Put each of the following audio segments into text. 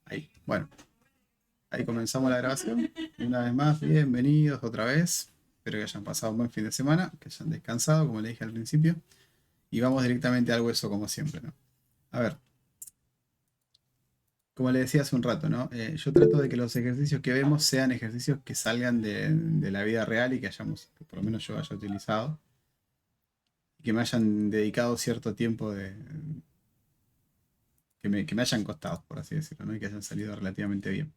Ahí, bueno, ahí comenzamos la grabación. Una vez más, bienvenidos otra vez. Espero que hayan pasado un buen fin de semana, que hayan descansado, como le dije al principio. Y vamos directamente al hueso, como siempre, ¿no? A ver, como le decía hace un rato, ¿no? Yo trato de que los ejercicios que vemos sean ejercicios que salgan de la vida real y que por lo menos yo haya utilizado. Y que me hayan dedicado cierto tiempo que me hayan costado, por así decirlo, ¿no? Y que hayan salido relativamente bien.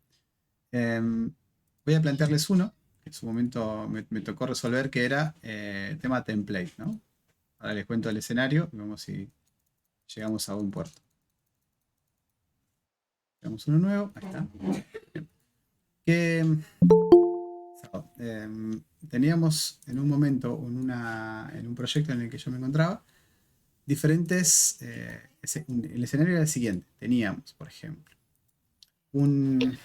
Voy a plantearles uno que en su momento me tocó resolver, que era el tema template, ¿no? Ahora les cuento el escenario y vemos si llegamos a un puerto. Llegamos uno nuevo, ahí está. Bien. Que teníamos en un momento, en un proyecto en el que yo me encontraba, diferentes. El escenario era el siguiente: teníamos, por ejemplo, un,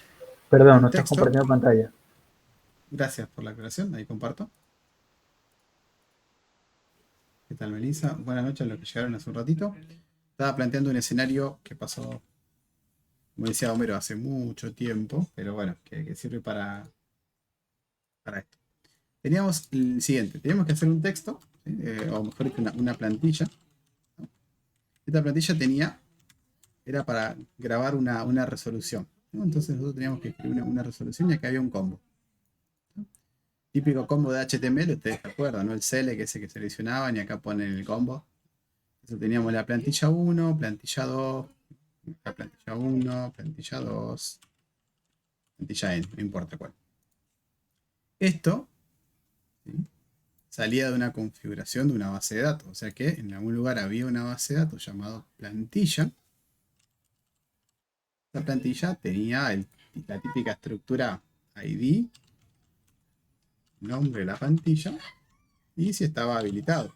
Perdón, no un estás texto. compartiendo pantalla. Gracias por la aclaración, ahí comparto. ¿Qué tal, Melissa? Buenas noches a los que llegaron hace un ratito. Estaba planteando un escenario que pasó, como decía Homero, hace mucho tiempo, pero bueno, que sirve para esto. Teníamos el siguiente: teníamos que hacer un texto, ¿sí? O mejor dicho, una plantilla. Esta plantilla era para grabar una resolución, ¿no? Entonces nosotros teníamos que escribir una resolución y acá había un combo, ¿no? Típico combo de HTML, ustedes se acuerdan, ¿no? El cele, que es el que seleccionaban y acá ponen el combo. Entonces teníamos la plantilla uno, plantilla 2, la plantilla uno, plantilla 2, plantilla N, no importa cuál. Esto, ¿sí?, salía de una configuración de una base de datos. O sea que en algún lugar había una base de datos llamada plantilla. Esta plantilla tenía la típica estructura ID, nombre de la plantilla y si estaba habilitado.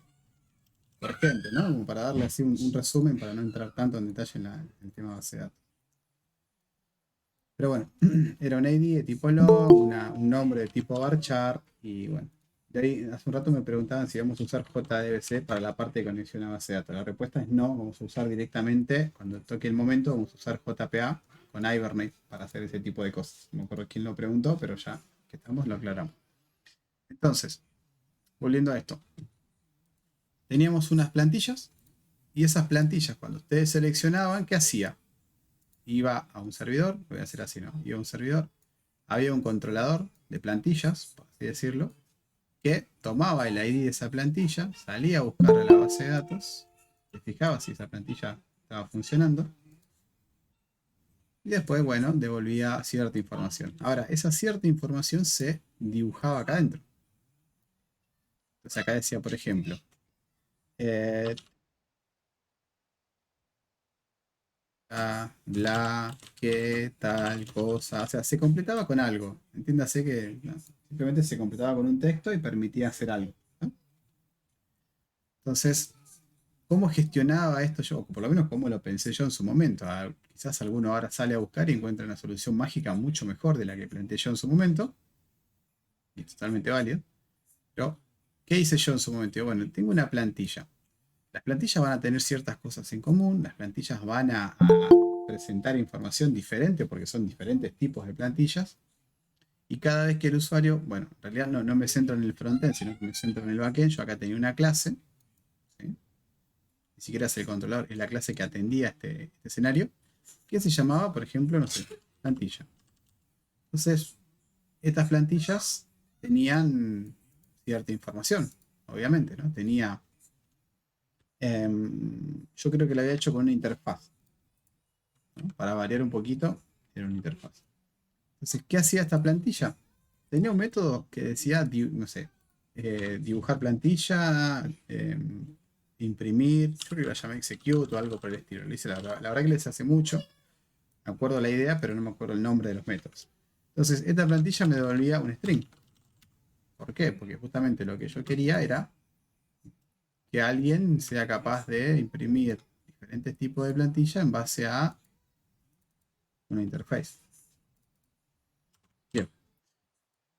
Por ejemplo, ¿no? Como para darle así un resumen para no entrar tanto en detalle en el tema de base de datos. Pero bueno, era un ID de tipo log, un nombre de tipo varchar y bueno. De ahí hace un rato me preguntaban si vamos a usar JDBC para la parte de conexión a base de datos. La respuesta es no, vamos a usar directamente, cuando toque el momento, vamos a usar JPA con Hibernate para hacer ese tipo de cosas. No me acuerdo quién lo preguntó, pero ya que estamos lo aclaramos. Entonces, volviendo a esto. Teníamos unas plantillas y esas plantillas, cuando ustedes seleccionaban, ¿qué hacía? Iba a un servidor, lo voy a hacer así, ¿no? Iba a un servidor, había un controlador de plantillas, por así decirlo, que tomaba el ID de esa plantilla, salía a buscar a la base de datos, se fijaba si esa plantilla estaba funcionando, y después, bueno, devolvía cierta información. Ahora, esa cierta información se dibujaba acá adentro. Entonces acá decía, por ejemplo, eh, bla, qué, tal cosa. O sea, se completaba con algo. Entiéndase que no, simplemente se completaba con un texto y permitía hacer algo, ¿no? Entonces, ¿cómo gestionaba esto yo? O por lo menos cómo lo pensé yo en su momento. Quizás alguno ahora sale a buscar y encuentra una solución mágica mucho mejor de la que planteé yo en su momento. Y es totalmente válido. Pero, ¿qué hice yo en su momento? Bueno, tengo una plantilla. Las plantillas van a tener ciertas cosas en común. Las plantillas van a presentar información diferente porque son diferentes tipos de plantillas. Y cada vez que el usuario, bueno, en realidad no me centro en el frontend, sino que me centro en el backend. Yo acá tenía una clase, ¿sí? Ni siquiera es el controlador, es la clase que atendía este escenario, que se llamaba, por ejemplo, no sé, plantilla. Entonces, estas plantillas tenían cierta información, obviamente, ¿no? Yo creo que lo había hecho con una interfaz, ¿no? Para variar un poquito, era una interfaz. Entonces, ¿qué hacía esta plantilla? Tenía un método que decía, no sé, dibujar plantilla, imprimir, creo que lo llamé execute o algo por el estilo. Lo hice, la verdad que les hace mucho. Me acuerdo la idea, pero no me acuerdo el nombre de los métodos. Entonces, esta plantilla me devolvía un string. ¿Por qué? Porque justamente lo que yo quería era que alguien sea capaz de imprimir diferentes tipos de plantilla en base a una interface. Bien.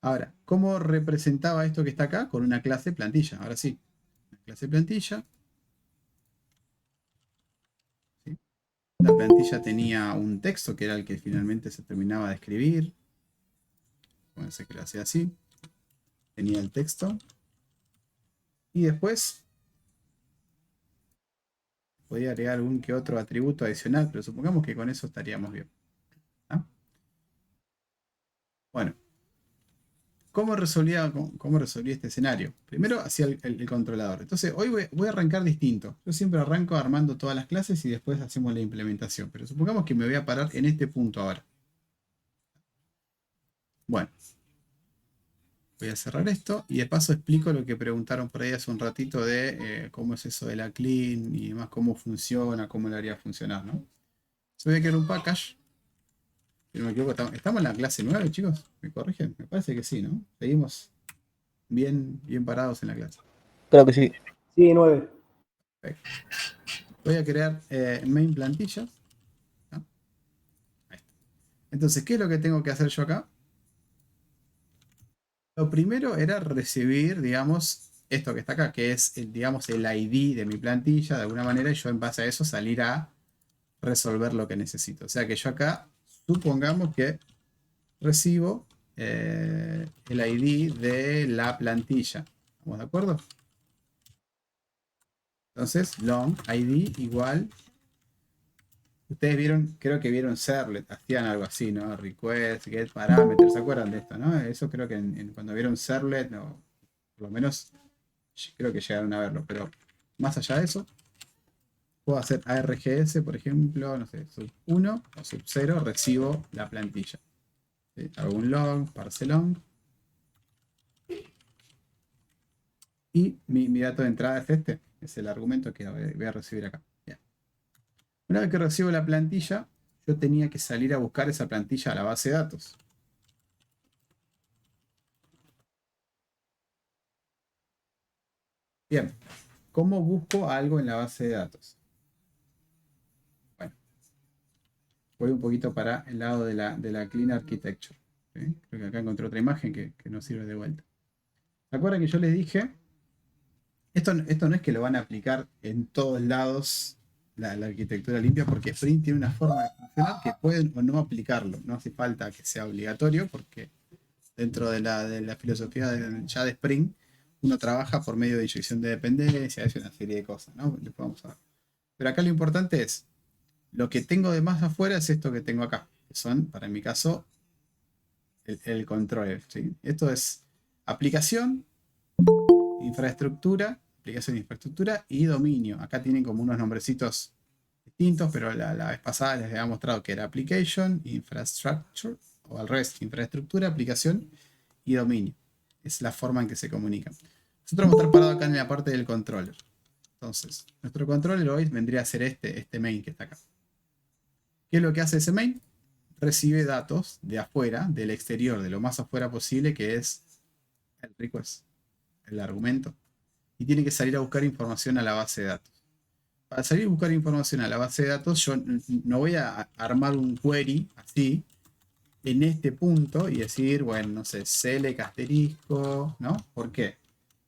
Ahora, ¿cómo representaba esto que está acá? Con una clase plantilla. Ahora sí, una clase plantilla, ¿sí? La plantilla tenía un texto que era el que finalmente se terminaba de escribir. Bueno, sé que lo hacía así. Tenía el texto. Y después podía agregar algún que otro atributo adicional, pero supongamos que con eso estaríamos bien. ¿Ah? Bueno, cómo resolvía este escenario? Primero hacía el controlador. Entonces, hoy voy a arrancar distinto. Yo siempre arranco armando todas las clases y después hacemos la implementación. Pero supongamos que me voy a parar en este punto ahora. Bueno, voy a cerrar esto y de paso explico lo que preguntaron por ahí hace un ratito de cómo es eso de la clean y demás, cómo funciona, cómo lo haría funcionar, ¿no? Se voy a crear un package. Si no me equivoco, estamos en la clase 9, chicos. ¿Me corrigen? Me parece que sí, ¿no? Seguimos bien parados en la clase. Creo que sí. Sí, 9. Perfecto. Voy a crear main plantillas. ¿No? Ahí está. Entonces, ¿qué es lo que tengo que hacer yo acá? Lo primero era recibir, digamos, esto que está acá, que es, digamos, el ID de mi plantilla, de alguna manera, y yo en base a eso salir a resolver lo que necesito. O sea que yo acá, supongamos que recibo el ID de la plantilla. ¿Estamos de acuerdo? Entonces, long ID igual. Ustedes vieron, creo que vieron Servlet, hacían algo así, ¿no? Request, get parameters, ¿se acuerdan de esto, no? Eso creo que cuando vieron Servlet, no, por lo menos creo que llegaron a verlo, pero más allá de eso, puedo hacer ARGS, por ejemplo, no sé, sub 1 o sub 0, recibo la plantilla. ¿Sí? Hago un log, parse long. Y mi dato de entrada es este, es el argumento que voy a recibir acá. Bien. Una vez que recibo la plantilla, yo tenía que salir a buscar esa plantilla a la base de datos. Bien, ¿cómo busco algo en la base de datos? Bueno, voy un poquito para el lado de la Clean Architecture. ¿Sí? Creo que acá encontré otra imagen que nos sirve de vuelta. ¿Se acuerdan que yo les dije? Esto no es que lo van a aplicar en todos lados la arquitectura limpia, porque Spring tiene una forma de funcionar que pueden o no aplicarlo. No hace falta que sea obligatorio, porque dentro de la filosofía ya de Spring, uno trabaja por medio de inyección de dependencia, es una serie de cosas, ¿no? Después vamos a ver. Pero acá lo importante es, lo que tengo de más afuera es esto que tengo acá, que son, para mi caso, el control. ¿Sí? Esto es aplicación, infraestructura, aplicación de infraestructura y dominio. Acá tienen como unos nombrecitos distintos, pero la vez pasada les había mostrado que era application, infrastructure, o al revés, infraestructura, aplicación y dominio. Es la forma en que se comunican. Nosotros vamos a estar parados acá en la parte del controller. Entonces, nuestro controller hoy vendría a ser este main que está acá. ¿Qué es lo que hace ese main? Recibe datos de afuera, del exterior, de lo más afuera posible, que es el request, el argumento. Y tiene que salir a buscar información a la base de datos. Para salir a buscar información a la base de datos, yo no voy a armar un query así, en este punto, y decir, bueno, no sé, select asterisco, ¿no? ¿Por qué?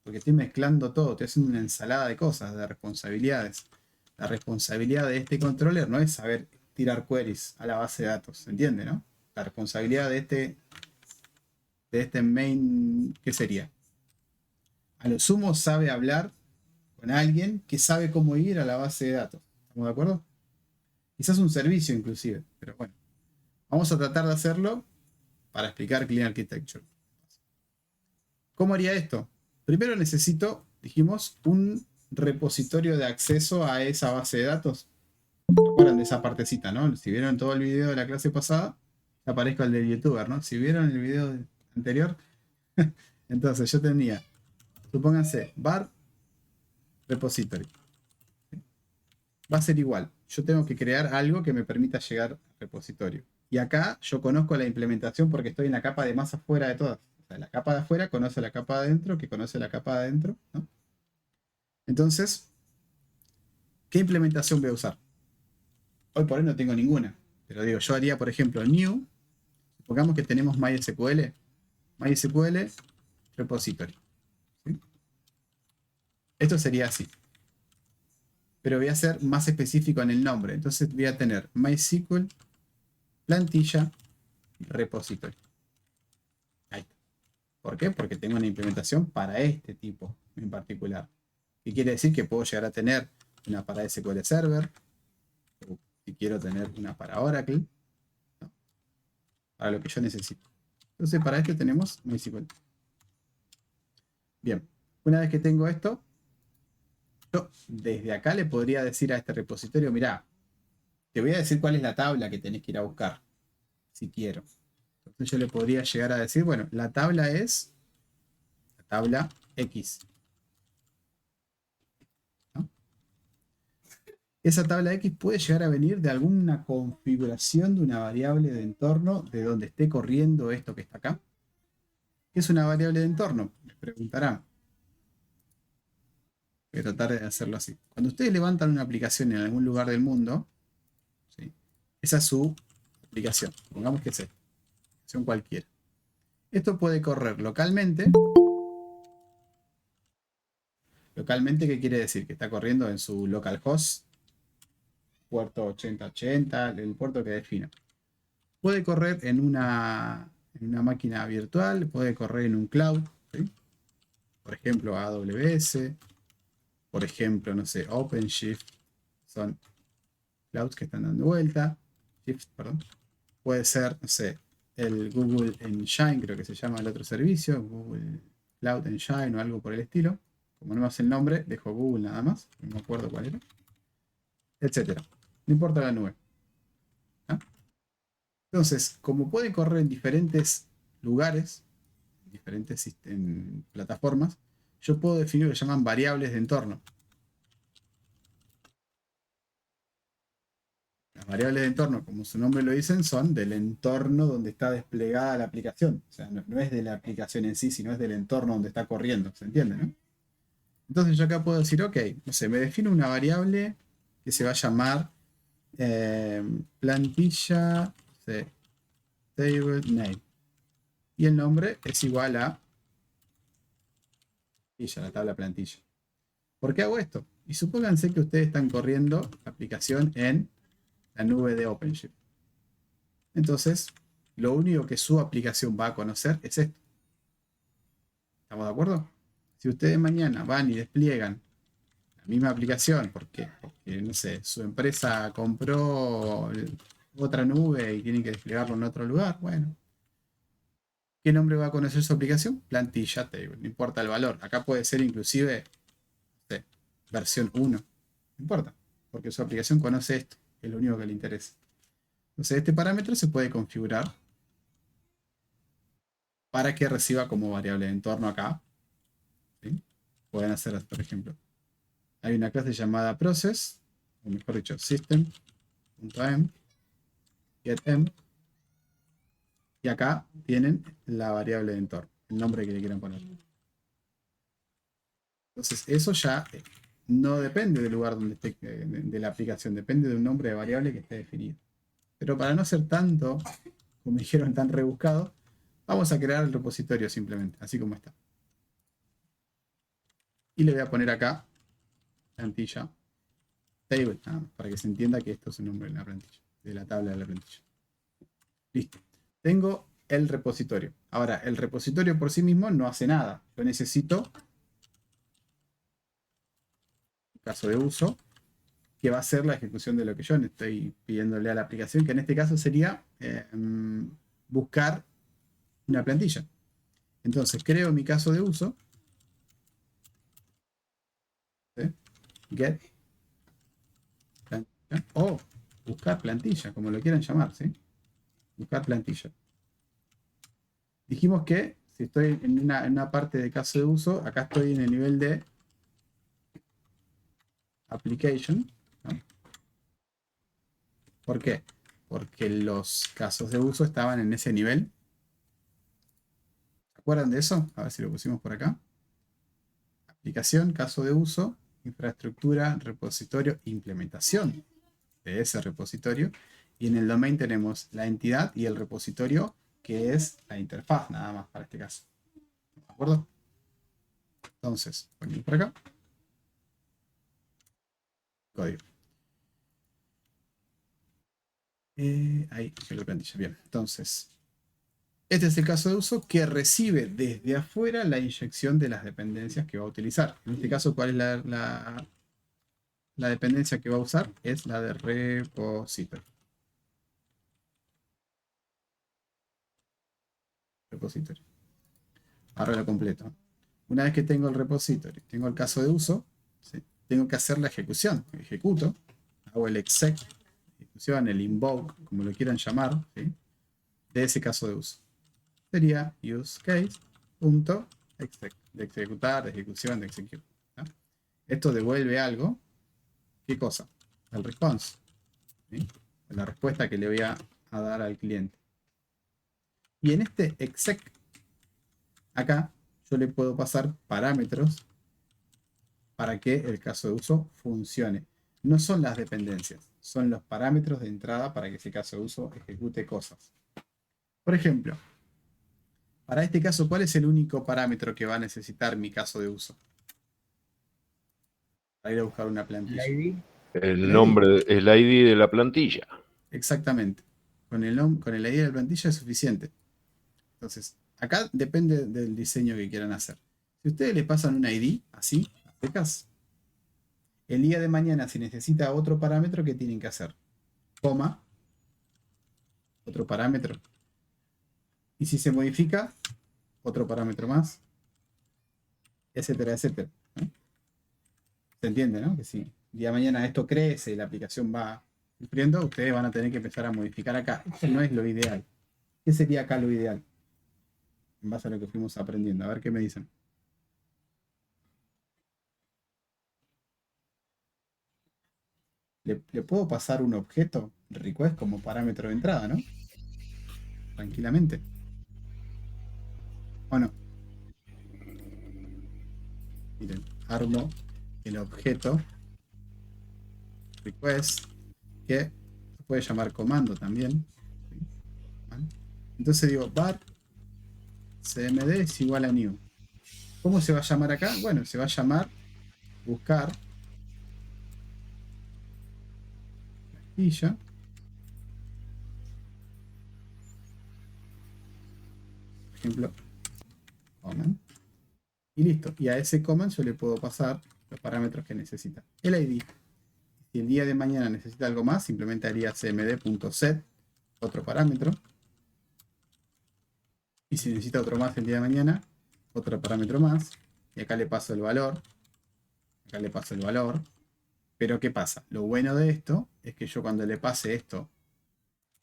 Porque estoy mezclando todo, estoy haciendo una ensalada de cosas, de responsabilidades. La responsabilidad de este controller no es saber tirar queries a la base de datos, ¿se entiende, no? La responsabilidad de este main, ¿qué sería? A lo sumo sabe hablar con alguien que sabe cómo ir a la base de datos. ¿Estamos de acuerdo? Quizás un servicio inclusive, pero bueno. Vamos a tratar de hacerlo para explicar Clean Architecture. ¿Cómo haría esto? Primero necesito, dijimos, un repositorio de acceso a esa base de datos. ¿Se acuerdan de esa partecita, no? Si vieron todo el video de la clase pasada, aparezco el del youtuber, ¿no? Si vieron el video anterior, entonces yo tenía, supónganse, var repository. Va a ser igual. Yo tengo que crear algo que me permita llegar al repositorio. Y acá yo conozco la implementación porque estoy en la capa de más afuera de todas. O sea, la capa de afuera conoce la capa de adentro, que conoce la capa de adentro, ¿no? Entonces, ¿qué implementación voy a usar? Hoy por hoy no tengo ninguna. Pero digo, yo haría, por ejemplo, new. Supongamos que tenemos MySQL. MySQL repository. ¿Sí? Esto sería así. pero voy a ser más específico en el nombre. Entonces voy a tener MySQL plantilla repository. Ahí está. ¿Por qué? Porque tengo una implementación para este tipo en particular. ¿Qué quiere decir? Que puedo llegar a tener una para SQL Server, o si quiero tener una para Oracle, ¿no? Para lo que yo necesito. Entonces para esto tenemos MySQL. Bien, una vez que tengo esto, yo desde acá le podría decir a este repositorio, mira, te voy a decir cuál es la tabla que tenés que ir a buscar, si quiero. Entonces yo le podría llegar a decir, bueno, la tabla es la tabla X, ¿no? Esa tabla X puede llegar a venir de alguna configuración de una variable de entorno de donde esté corriendo esto que está acá. ¿Qué es una variable de entorno? Me preguntarán. Voy a tratar de hacerlo así. Cuando ustedes levantan una aplicación en algún lugar del mundo, ¿sí? Esa es su aplicación. Pongamos que es esta, aplicación cualquiera. Esto puede correr localmente. Localmente, ¿qué quiere decir? Que está corriendo en su localhost, puerto 8080, el puerto que defina. Puede correr en una máquina virtual, puede correr en un cloud, ¿sí? Por ejemplo, AWS, por ejemplo, no sé, OpenShift, son clouds que están dando vuelta. Shift, perdón. Puede ser, no sé, el Google Engine, creo que se llama el otro servicio, Google Cloud Engine o algo por el estilo. Como no me hace el nombre, dejo Google nada más, no me acuerdo cuál era, etcétera. No importa la nube, ¿no? Entonces, como puede correr en diferentes lugares, en diferentes plataformas, yo puedo definir lo que llaman variables de entorno. Las variables de entorno, como su nombre lo dicen, son del entorno donde está desplegada la aplicación. O sea, no es de la aplicación en sí, sino es del entorno donde está corriendo. ¿Se entiende, no? Entonces yo acá puedo decir, ok, no sé, me defino una variable que se va a llamar plantilla, no sé, table name. Y el nombre es igual a plantilla, la tabla plantilla. ¿Por qué hago esto? Y supónganse que ustedes están corriendo la aplicación en la nube de OpenShift. Entonces, lo único que su aplicación va a conocer es esto. ¿Estamos de acuerdo? Si ustedes mañana van y despliegan la misma aplicación porque no sé, su empresa compró otra nube y tienen que desplegarlo en otro lugar, bueno, ¿qué nombre va a conocer su aplicación? Plantilla table, no importa el valor. Acá puede ser inclusive, no sé, versión 1, no importa, porque su aplicación conoce esto, que es lo único que le interesa. Entonces este parámetro se puede configurar para que reciba como variable de entorno acá, ¿sí? Pueden hacer, por ejemplo, hay una clase llamada process, o mejor dicho, system.m, getM, y acá tienen la variable de entorno, el nombre que le quieran poner. Entonces, eso ya no depende del lugar donde esté, de la aplicación, depende de un nombre de variable que esté definido. Pero para no ser tanto, como dijeron, tan rebuscado, vamos a crear el repositorio simplemente, así como está. Y le voy a poner acá plantilla table, nada más, para que se entienda que esto es el nombre de la plantilla, de la tabla de la plantilla. Listo. Tengo el repositorio. Ahora, el repositorio por sí mismo no hace nada. Yo necesito, en caso de uso, que va a ser la ejecución de lo que yo estoy pidiéndole a la aplicación, que en este caso sería buscar una plantilla. Entonces, creo mi caso de uso. ¿Sí? Get plantilla. O buscar plantilla, como lo quieran llamar. ¿Sí? Buscar plantilla. Dijimos que si estoy en una parte de caso de uso, acá estoy en el nivel de application, ¿no? ¿Por qué? Porque los casos de uso estaban en ese nivel. ¿Se acuerdan de eso? A ver si lo pusimos por acá. Aplicación, caso de uso, infraestructura, repositorio, implementación de ese repositorio. Y en el domain tenemos la entidad y el repositorio, que es la interfaz, nada más para este caso. ¿De acuerdo? Entonces, ponemos por acá. código. Ahí, la plantilla. Bien, entonces, este es el caso de uso que recibe desde afuera la inyección de las dependencias que va a utilizar. En este caso, ¿cuál es la dependencia que va a usar? Es la de repository. Repository. Ahora lo completo. Una vez que tengo el repository, tengo el caso de uso, ¿sí? Tengo que hacer la ejecución. Ejecuto, hago el exec, ejecución, el invoke, como lo quieran llamar, ¿sí? De ese caso de uso. Sería useCase.exec, de ejecutar, de ejecución, de execute. ¿No? Esto devuelve algo. ¿Qué cosa? El response. ¿Sí? La respuesta que le voy a dar al cliente. Y en este exec, acá, yo le puedo pasar parámetros para que el caso de uso funcione. No son las dependencias, son los parámetros de entrada para que ese caso de uso ejecute cosas. Por ejemplo, para este caso, ¿cuál es el único parámetro que va a necesitar mi caso de uso? Para ir a buscar una plantilla. ¿El ID? El El ID. nombre, el ID de la plantilla. Exactamente. Con el ID de la plantilla es suficiente. Entonces, acá depende del diseño que quieran hacer. Si ustedes le pasan un ID, así, a secas, el día de mañana, si necesita otro parámetro, ¿qué tienen que hacer? Coma, otro parámetro. Y si se modifica, otro parámetro más, etcétera, etcétera. ¿No? Se entiende, ¿no? Que si el día de mañana esto crece y la aplicación va sufriendo, ustedes van a tener que empezar a modificar acá. Esto no es lo ideal. ¿Qué sería acá lo ideal? En base a lo que fuimos aprendiendo. A ver qué me dicen. Le puedo pasar un objeto request como parámetro de entrada, ¿no? Tranquilamente. ¿O no? Miren, armo el objeto request que se puede llamar comando también. ¿Sí? ¿Vale? Entonces digo var cmd es igual a new. ¿Cómo se va a llamar acá? Bueno, se va a llamar buscar plantilla. Por ejemplo, command. Y listo. Y a ese command yo le puedo pasar los parámetros que necesita. El ID. Si el día de mañana necesita algo más, simplemente haría cmd.set, otro parámetro. Y si necesita otro más el día de mañana, otro parámetro más. Y acá le paso el valor. Acá le paso el valor. Pero ¿qué pasa? Lo bueno de esto es que yo cuando le pase esto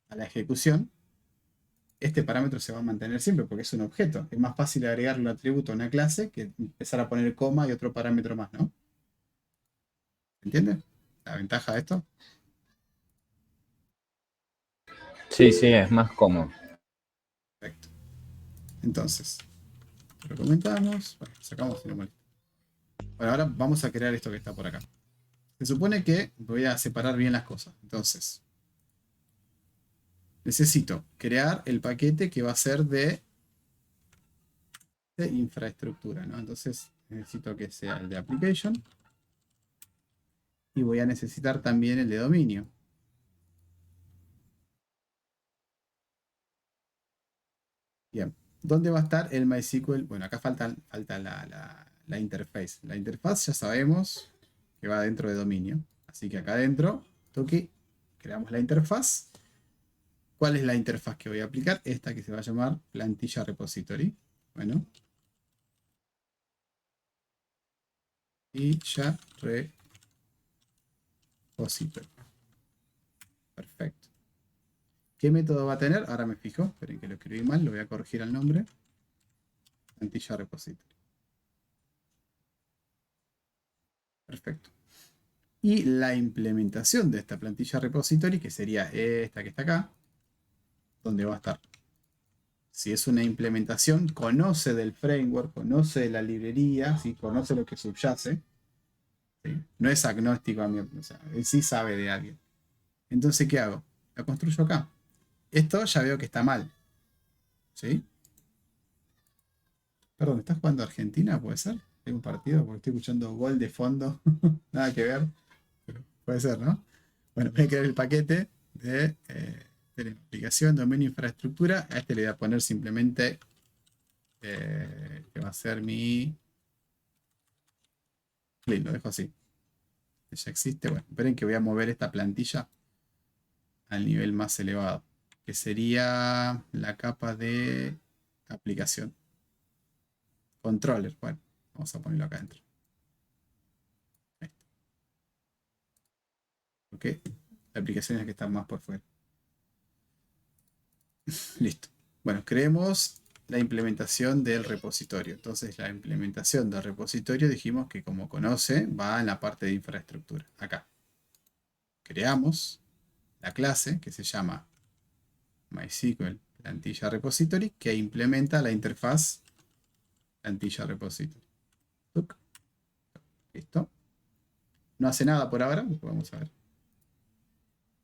a la ejecución, este parámetro se va a mantener siempre porque es un objeto. Es más fácil agregarle un atributo a una clase que empezar a poner coma y otro parámetro más, ¿no? ¿Entiendes? La ventaja de esto. Sí, sí, es más cómodo. Perfecto. Entonces, lo comentamos. Bueno, sacamos y lo molesta. Bueno, ahora vamos a crear esto que está por acá. Se supone que voy a separar bien las cosas. Entonces, necesito crear el paquete que va a ser de infraestructura, ¿no? Entonces, necesito que sea el de application. Y voy a necesitar también el de dominio. Bien. ¿Dónde va a estar el MySQL? Bueno, acá falta la interface. La interfaz ya sabemos que va dentro de dominio. Así que acá adentro, toque, creamos la interfaz. ¿Cuál es la interfaz que voy a aplicar? Esta que se va a llamar plantilla repository. Bueno. Y ya repository. Perfecto. ¿Qué método va a tener? Ahora me fijo. Esperen que lo escribí mal. Lo voy a corregir al nombre. Plantilla repository. Perfecto. Y la implementación de esta plantilla repository, que sería esta que está acá, donde va a estar. Si es una implementación, conoce del framework, conoce de la librería, ¿sí? Conoce lo que subyace. ¿Sí? No es agnóstico a mí, o sea, él sí sabe de alguien. Entonces, ¿qué hago? La construyo acá. Esto ya veo que está mal. ¿Sí? Perdón, ¿estás jugando Argentina? ¿Puede ser? ¿Hay un partido? Porque estoy escuchando gol de fondo. Nada que ver. Puede ser, ¿no? Bueno, voy a crear el paquete de la aplicación, dominio, infraestructura. A este le voy a poner simplemente que va a ser mi... Clean, lo dejo así. Ya existe. Bueno, esperen que voy a mover esta plantilla al nivel más elevado, que sería la capa de aplicación. Controller, bueno, vamos a ponerlo acá adentro. Ahí está. Ok, la aplicación es la que está más por fuera. Listo. Bueno, creemos la implementación del repositorio. Entonces, la implementación del repositorio dijimos que, como conoce, va en la parte de infraestructura. Acá. Creamos la clase que se llama MySQL plantilla repository, que implementa la interfaz plantilla repository. Tuc. Listo. No hace nada por ahora. Vamos a ver.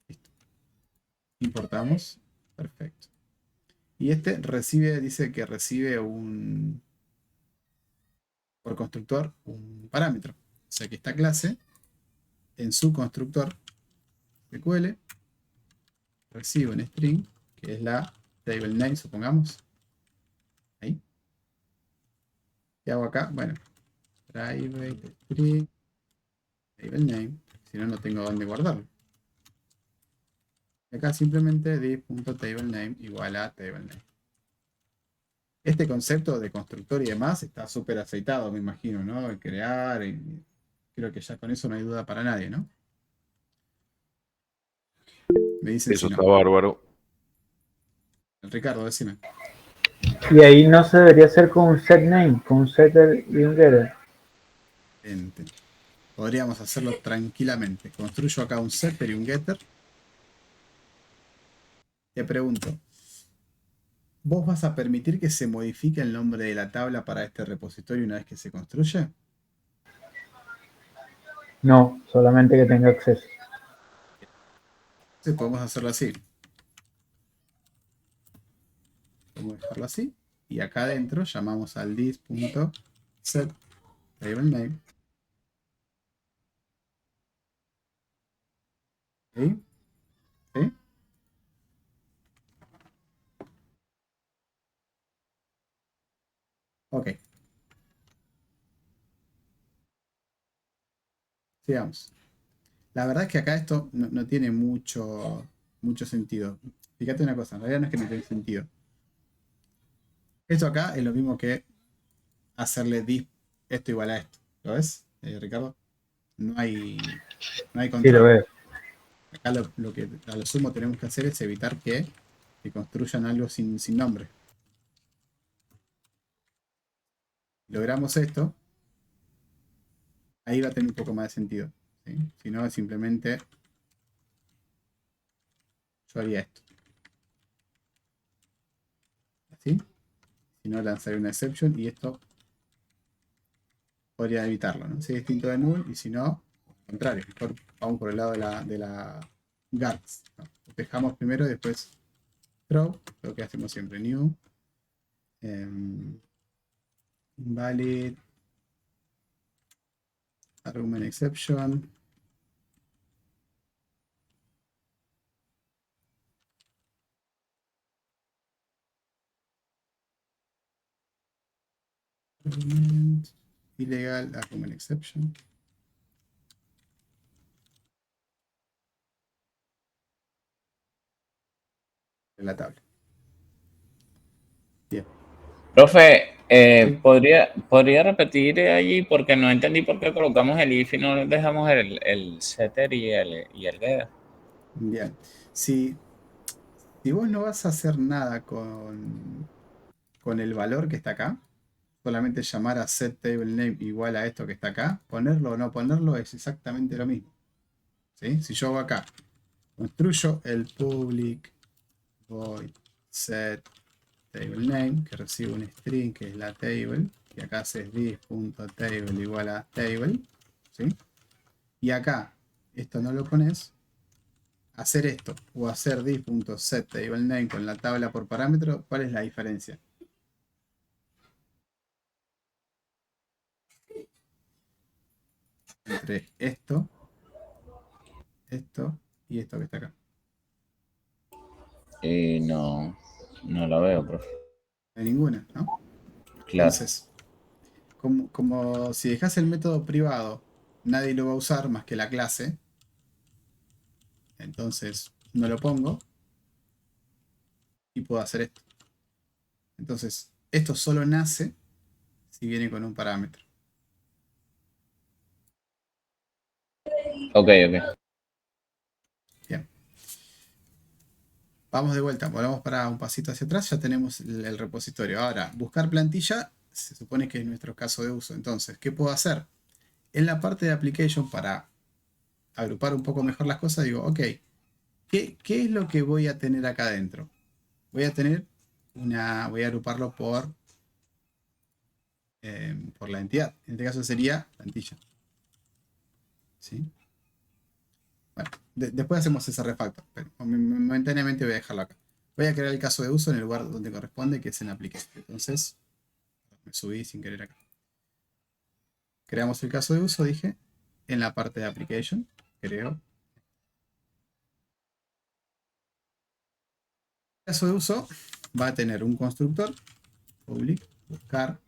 Listo. Importamos. Perfecto. Y este recibe, dice que recibe por constructor un parámetro. O sea que esta clase, en su constructor SQL, recibe un string, que es la table name, supongamos. Ahí. ¿Qué hago acá? Bueno, private string, table name. Si no, no tengo dónde guardarlo. Y acá simplemente div.tablename igual a tablename. Este concepto de constructor y demás está súper aceitado, me imagino, ¿no? El crear, creo que ya con eso no hay duda para nadie, ¿no? Me dicen Eso si está no. bárbaro. Ricardo, decime. Y ahí no se debería hacer con un set name, con un setter y un getter. Gente. Podríamos hacerlo tranquilamente. Construyo acá un setter y un getter. Te pregunto, ¿vos vas a permitir que se modifique el nombre de la tabla para este repositorio una vez que se construye? No, solamente que tenga acceso. Sí, podemos hacerlo así. Podemos dejarlo así. Y acá adentro llamamos al this.setTableName. ¿Sí? ¿Sí? Ok, sigamos. La verdad es que acá esto no tiene mucho sentido. Fíjate una cosa, en realidad no es que no tiene sentido. Esto acá es lo mismo que hacerle this esto igual a esto. ¿Lo ves, Ricardo? No hay, no hay Sí, lo control. veo. Acá lo que a lo sumo tenemos que hacer es evitar que construyan algo sin nombre. Logramos esto, ahí va a tener un poco más de sentido. ¿Sí? Si no, simplemente yo haría esto. ¿Así? Si no, lanzaría una exception y esto podría evitarlo, ¿no? Si es distinto de null y si no, al contrario, mejor vamos por el lado de la guards, ¿no? Dejamos primero y después throw, lo que hacemos siempre, new, invalid, argument exception, argument, illegal, argument exception. En la tabla. Bien. Profe, Sí. ¿podría repetir allí? Porque no entendí por qué colocamos el if y no dejamos el setter y el getter. Bien. Si vos no vas a hacer nada con el valor que está acá, solamente llamar a setTableName igual a esto que está acá, ponerlo o no ponerlo es exactamente lo mismo. ¿Sí? Si yo hago acá, construyo el public void setTableName, que recibe un string que es la table, y acá haces this.table igual a table, ¿sí? Y acá, esto no lo pones, hacer esto o hacer this.setTableName con la tabla por parámetro, ¿cuál es la diferencia? Entre esto esto y esto que está acá. No, no la veo, profe. No hay ninguna, ¿no? Claro. Entonces, como si dejas el método privado, nadie lo va a usar más que la clase. Entonces, no lo pongo y puedo hacer esto. Entonces, esto solo nace si viene con un parámetro. Ok, ok. Bien. Vamos de vuelta, volvamos para un pasito hacia atrás, ya tenemos el repositorio. Ahora, buscar plantilla, se supone que es nuestro caso de uso. Entonces, ¿qué puedo hacer? En la parte de application, para agrupar un poco mejor las cosas, digo, ok, ¿qué es lo que voy a tener acá adentro? Voy a agruparlo por la entidad. En este caso sería plantilla. ¿Sí? Bueno, después hacemos ese refactor, pero momentáneamente voy a dejarlo acá. Voy a crear el caso de uso en el lugar donde corresponde, que es en application. Entonces, me subí sin querer acá. Creamos el caso de uso, dije, en la parte de application. Creo. El caso de uso va a tener un constructor, public, buscar,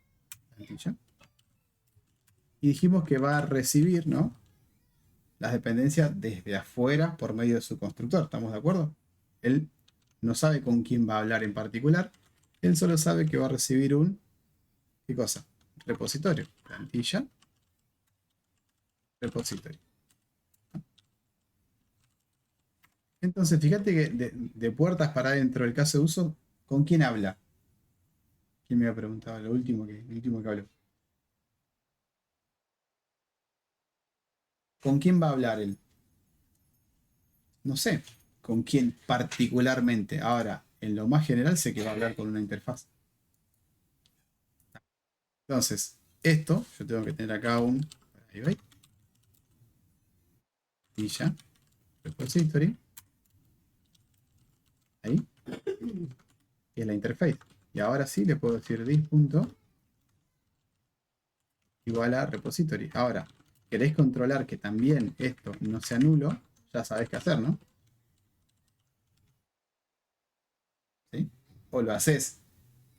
plantilla. Y dijimos que va a recibir, ¿no?, las dependencias desde afuera por medio de su constructor. ¿Estamos de acuerdo? Él no sabe con quién va a hablar en particular. Él solo sabe que va a recibir ¿qué cosa? Repositorio. Plantilla. Repositorio. Entonces, fíjate que de puertas para adentro del caso de uso, ¿con quién habla? ¿Quién me ha preguntado? Lo último que habló. ¿Con quién va a hablar él? No sé con quién particularmente. Ahora, en lo más general sé que va a hablar con una interfaz. Entonces, esto, yo tengo que tener acá ahí veis, plantilla, repository, ahí, y es la interface. Y ahora sí le puedo decir this punto igual a repository. Ahora, queréis controlar que también esto no sea nulo, ya sabéis qué hacer, ¿no? ¿Sí? O lo haces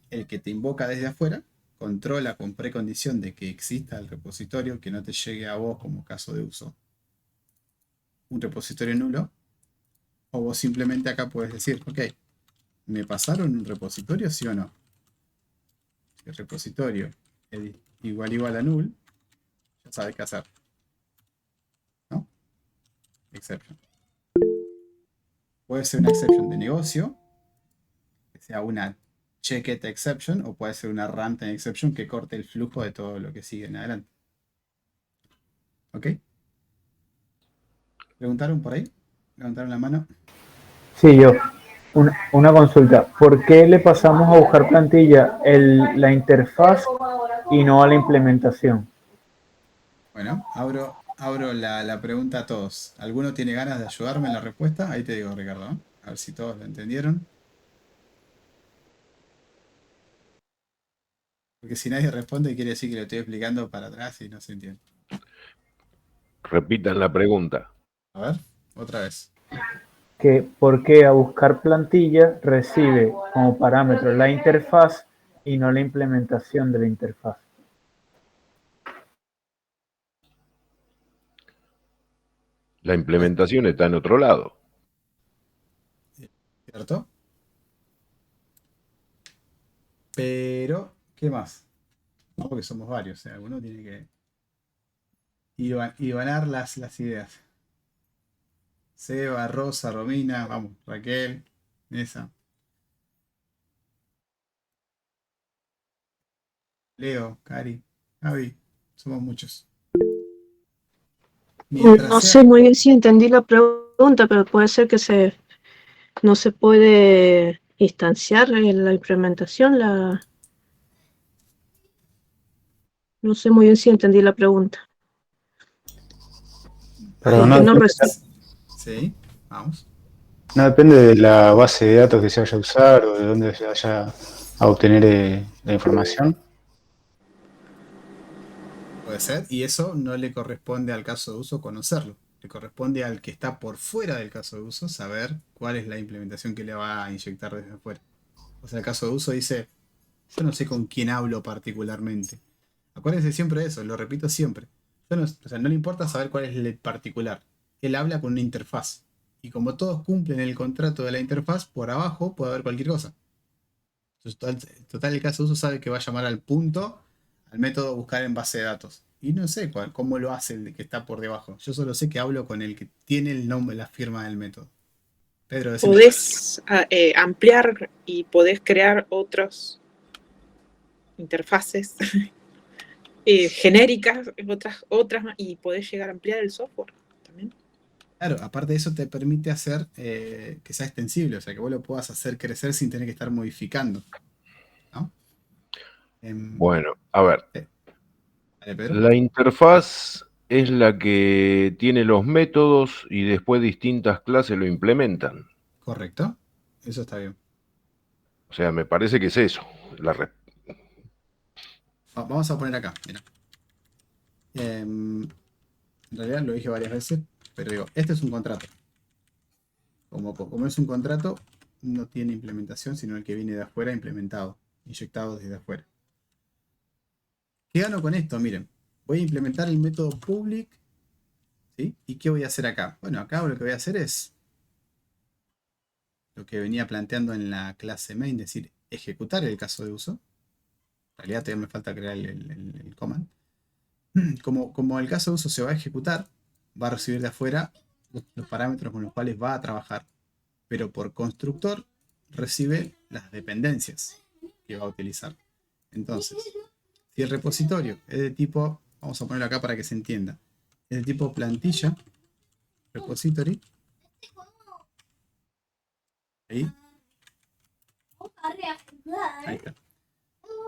el que te invoca desde afuera, controla con precondición de que exista el repositorio, que no te llegue a vos como caso de uso un repositorio nulo, o vos simplemente acá puedes decir, ok, ¿me pasaron un repositorio, sí o no? El repositorio es igual a null, ya sabes qué hacer, ¿no? Exception. Puede ser una exception de negocio, que sea una checked exception, o puede ser una runtime exception que corte el flujo de todo lo que sigue en adelante. ¿Ok? ¿Preguntaron por ahí? ¿Levantaron la mano? Sí, yo. Una consulta. ¿Por qué le pasamos a buscar plantilla la interfaz y no a la implementación? Bueno, abro la pregunta a todos. ¿Alguno tiene ganas de ayudarme en la respuesta? Ahí te digo, Ricardo, ¿eh? A ver si todos lo entendieron. Porque si nadie responde, quiere decir que lo estoy explicando para atrás y no se entiende. Repitan la pregunta. A ver, otra vez. ¿Por qué a buscar plantilla recibe como parámetro la interfaz y no la implementación de la interfaz? La implementación está en otro lado. ¿Cierto? Pero, ¿qué más? No, porque somos varios, alguno tiene que ibanar las ideas. Seba, Rosa, Romina, vamos, Raquel, esa. Leo, Cari, Javi, somos muchos. No sé muy bien si entendí la pregunta, pero puede ser que no se puede instanciar en la implementación. No sé muy bien si entendí la pregunta. Pero Porque no recibe. Sí, vamos. no depende de la base de datos que se vaya a usar o de dónde se vaya a obtener la información. Puede ser, y eso no le corresponde al caso de uso conocerlo. le corresponde al que está por fuera del caso de uso saber cuál es la implementación que le va a inyectar desde afuera. O sea, el caso de uso dice, yo no sé con quién hablo particularmente. Acuérdense siempre de eso, lo repito siempre. O sea, no le importa saber cuál es el particular. Él habla con una interfaz. Y como todos cumplen el contrato de la interfaz, por abajo puede haber cualquier cosa. Entonces, total, el caso de uso sabe que va a llamar al punto, al método buscar en base de datos. Y no sé cómo lo hace el que está por debajo. Yo solo sé que hablo con el que tiene el nombre, la firma del método. Pedro, decime. Podés ampliar y podés crear otras interfaces genéricas, otras, y podés llegar a ampliar el software también. Claro, aparte de eso te permite hacer que sea extensible, o sea, que vos lo puedas hacer crecer sin tener que estar modificando, ¿no? Bueno, a ver. Dale, Pedro. La interfaz es la que tiene los métodos y después distintas clases lo implementan. Correcto, eso está bien. O sea, me parece que es eso. Vamos a poner acá, mira. En realidad lo dije varias veces, pero digo, este es un contrato. Como es un contrato, no tiene implementación, sino el que viene de afuera implementado, inyectado desde afuera. ¿Qué gano con esto? Miren, voy a implementar el método public, ¿sí? ¿Y qué voy a hacer acá? Bueno, acá lo que voy a hacer es lo que venía planteando en la clase main, es decir, ejecutar el caso de uso. En realidad todavía me falta crear el command. Como el caso de uso se va a ejecutar, va a recibir de afuera los parámetros con los cuales va a trabajar. Pero por constructor recibe las dependencias que va a utilizar. Entonces, si el repositorio es de tipo, vamos a ponerlo acá para que se entienda, es de tipo plantilla, repository, ahí está.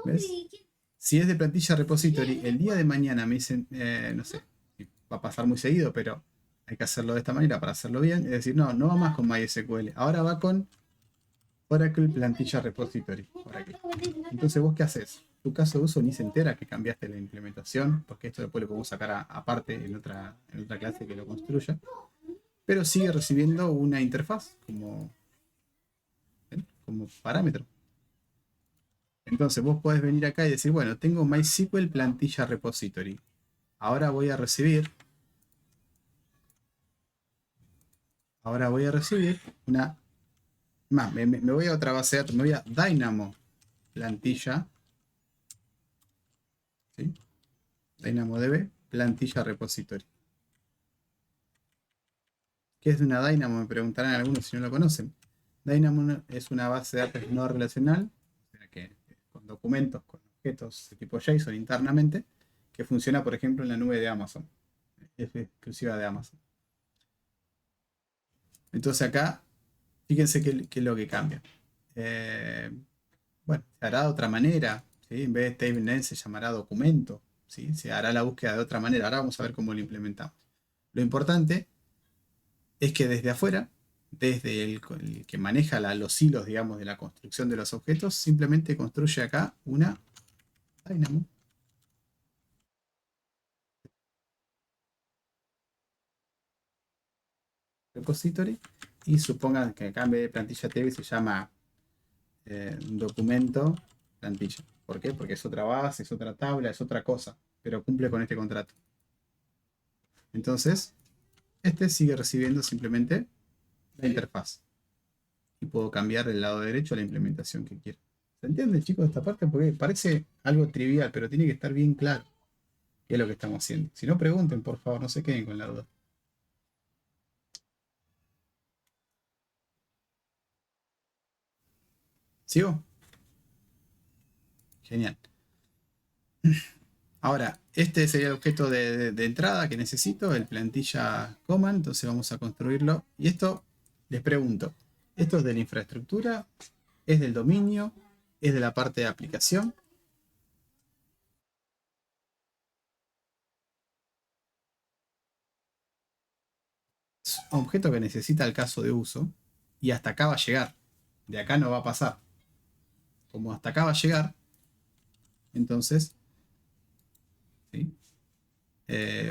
¿Ves? Si es de plantilla repository, el día de mañana me dicen, no sé, va a pasar muy seguido, pero hay que hacerlo de esta manera para hacerlo bien. Es decir, no va más con MySQL, ahora va con Oracle plantilla repository. Oracle. Entonces, ¿vos qué haces? Tu caso de uso ni se entera que cambiaste la implementación, porque esto después lo podemos sacar aparte en otra clase que lo construya, pero sigue recibiendo una interfaz como parámetro. Entonces vos podés venir acá y decir, bueno, tengo MySQL plantilla repository. Ahora voy a recibir una... Más, me voy a otra base de datos, me voy a Dynamo plantilla, ¿sí? DynamoDB plantilla repository. ¿Qué es una Dynamo? Me preguntarán algunos si no lo conocen. Dynamo es una base de datos no relacional, o sea que con documentos, con objetos de tipo JSON internamente, que funciona, por ejemplo, en la nube de Amazon. Es exclusiva de Amazon. Entonces acá, fíjense qué es lo que cambia. Bueno, se hará de otra manera, ¿sí? En vez de table name se llamará documento, ¿sí? Se hará la búsqueda de otra manera. Ahora vamos a ver cómo lo implementamos. Lo importante es que desde afuera, desde el que maneja los hilos, digamos, de la construcción de los objetos, simplemente construye acá una Dynamo. Repository, y supongan que acá en vez de plantilla TV se llama documento plantilla. ¿Por qué? Porque es otra base, es otra tabla, es otra cosa, pero cumple con este contrato. Entonces, este sigue recibiendo simplemente la interfaz. Y puedo cambiar del lado derecho a la implementación que quiero. ¿Se entiende, chicos, esta parte? Porque parece algo trivial, pero tiene que estar bien claro qué es lo que estamos haciendo. Si no, pregunten, por favor, no se queden con la duda. ¿Sigo? Genial. Ahora, este sería el objeto de entrada que necesito, el plantilla command. Entonces vamos a construirlo. Y esto, les pregunto, ¿esto es de la infraestructura? ¿Es del dominio? ¿Es de la parte de aplicación? Es un objeto que necesita el caso de uso. Y hasta acá va a llegar. De acá no va a pasar. Como hasta acá va a llegar, entonces, ¿sí?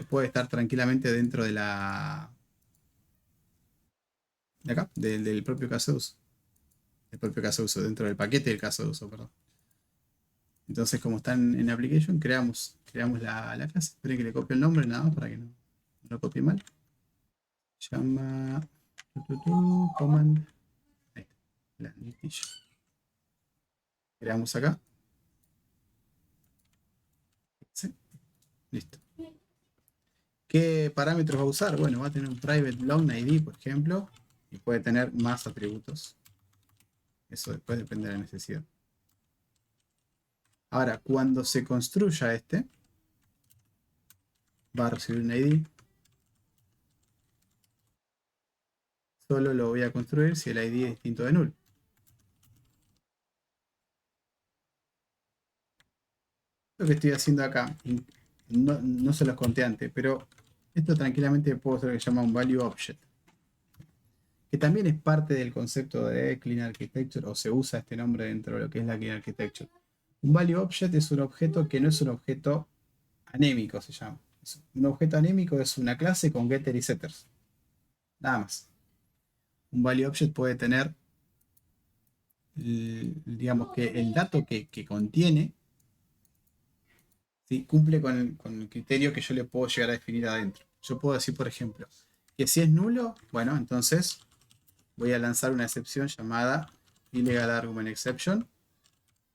puede estar tranquilamente dentro de de acá, del propio caso de uso. El propio caso de uso, dentro del paquete del caso de uso, perdón. Entonces, como están en application, creamos la clase. Esperen que le copie el nombre nada más para que no lo copie mal. Llama command. Ahí está, la nitilla. Creamos acá. ¿Sí? Listo. ¿Qué parámetros va a usar? Bueno, va a tener un private long ID, por ejemplo, y puede tener más atributos. Eso después depende de la necesidad. Ahora, cuando se construya este, va a recibir un ID. Solo lo voy a construir si el ID es distinto de null. Lo que estoy haciendo acá, no se los conté antes, pero esto tranquilamente puedo hacer lo que se llama un value object, que también es parte del concepto de Clean Architecture, o se usa este nombre dentro de lo que es la Clean Architecture. Un value object es un objeto que no es un objeto anémico, se llama. Un objeto anémico es una clase con getter y setters. Nada más. Un value object puede tener, digamos que el dato que contiene, ¿sí? Cumple con el criterio que yo le puedo llegar a definir adentro. Yo puedo decir, por ejemplo, que si es nulo, bueno, entonces voy a lanzar una excepción llamada illegal argument exception,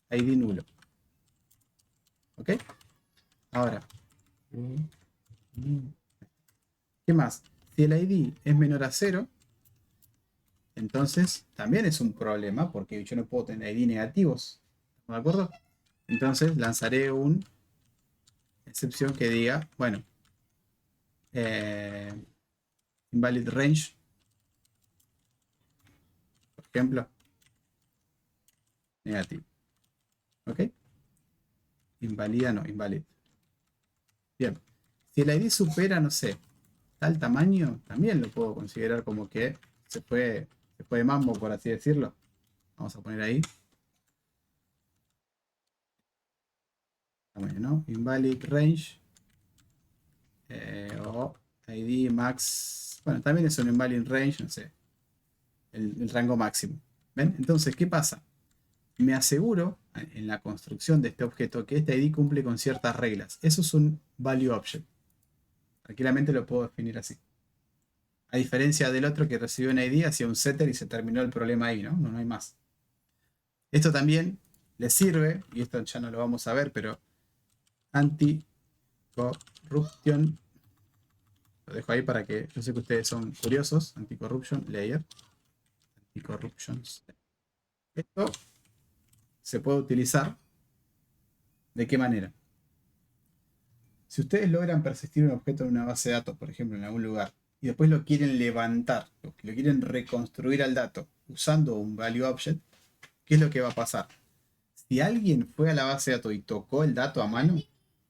ID nulo. ¿Ok? Ahora, ¿qué más? Si el ID es menor a 0, entonces también es un problema porque yo no puedo tener ID negativos. ¿De acuerdo? Entonces lanzaré una excepción que diga, bueno, invalid range, por ejemplo, negativo. ¿Ok? Invalida no, invalid. Bien. Si el ID supera, no sé, tal tamaño, también lo puedo considerar como que se fue de mambo, por así decirlo. Vamos a poner ahí. Tamaño, ¿no? Invalid range. O ID max. Bueno, también es un invalid range, no sé. El rango máximo. ¿Ven? Entonces, ¿qué pasa? Me aseguro en la construcción de este objeto que este ID cumple con ciertas reglas. Eso es un value object. Tranquilamente lo puedo definir así. A diferencia del otro que recibió un ID, hacía un setter y se terminó el problema ahí, ¿no? No hay más. Esto también le sirve, y esto ya no lo vamos a ver, pero anti-corruption. Lo dejo ahí para que, yo sé que ustedes son curiosos. Anti-corruption layer. Anti-corruptions. Esto se puede utilizar. ¿De qué manera? Si ustedes logran persistir un objeto en una base de datos, por ejemplo, en algún lugar, y después lo quieren levantar, lo quieren reconstruir al dato usando un value object, ¿qué es lo que va a pasar? Si alguien fue a la base de datos y tocó el dato a mano,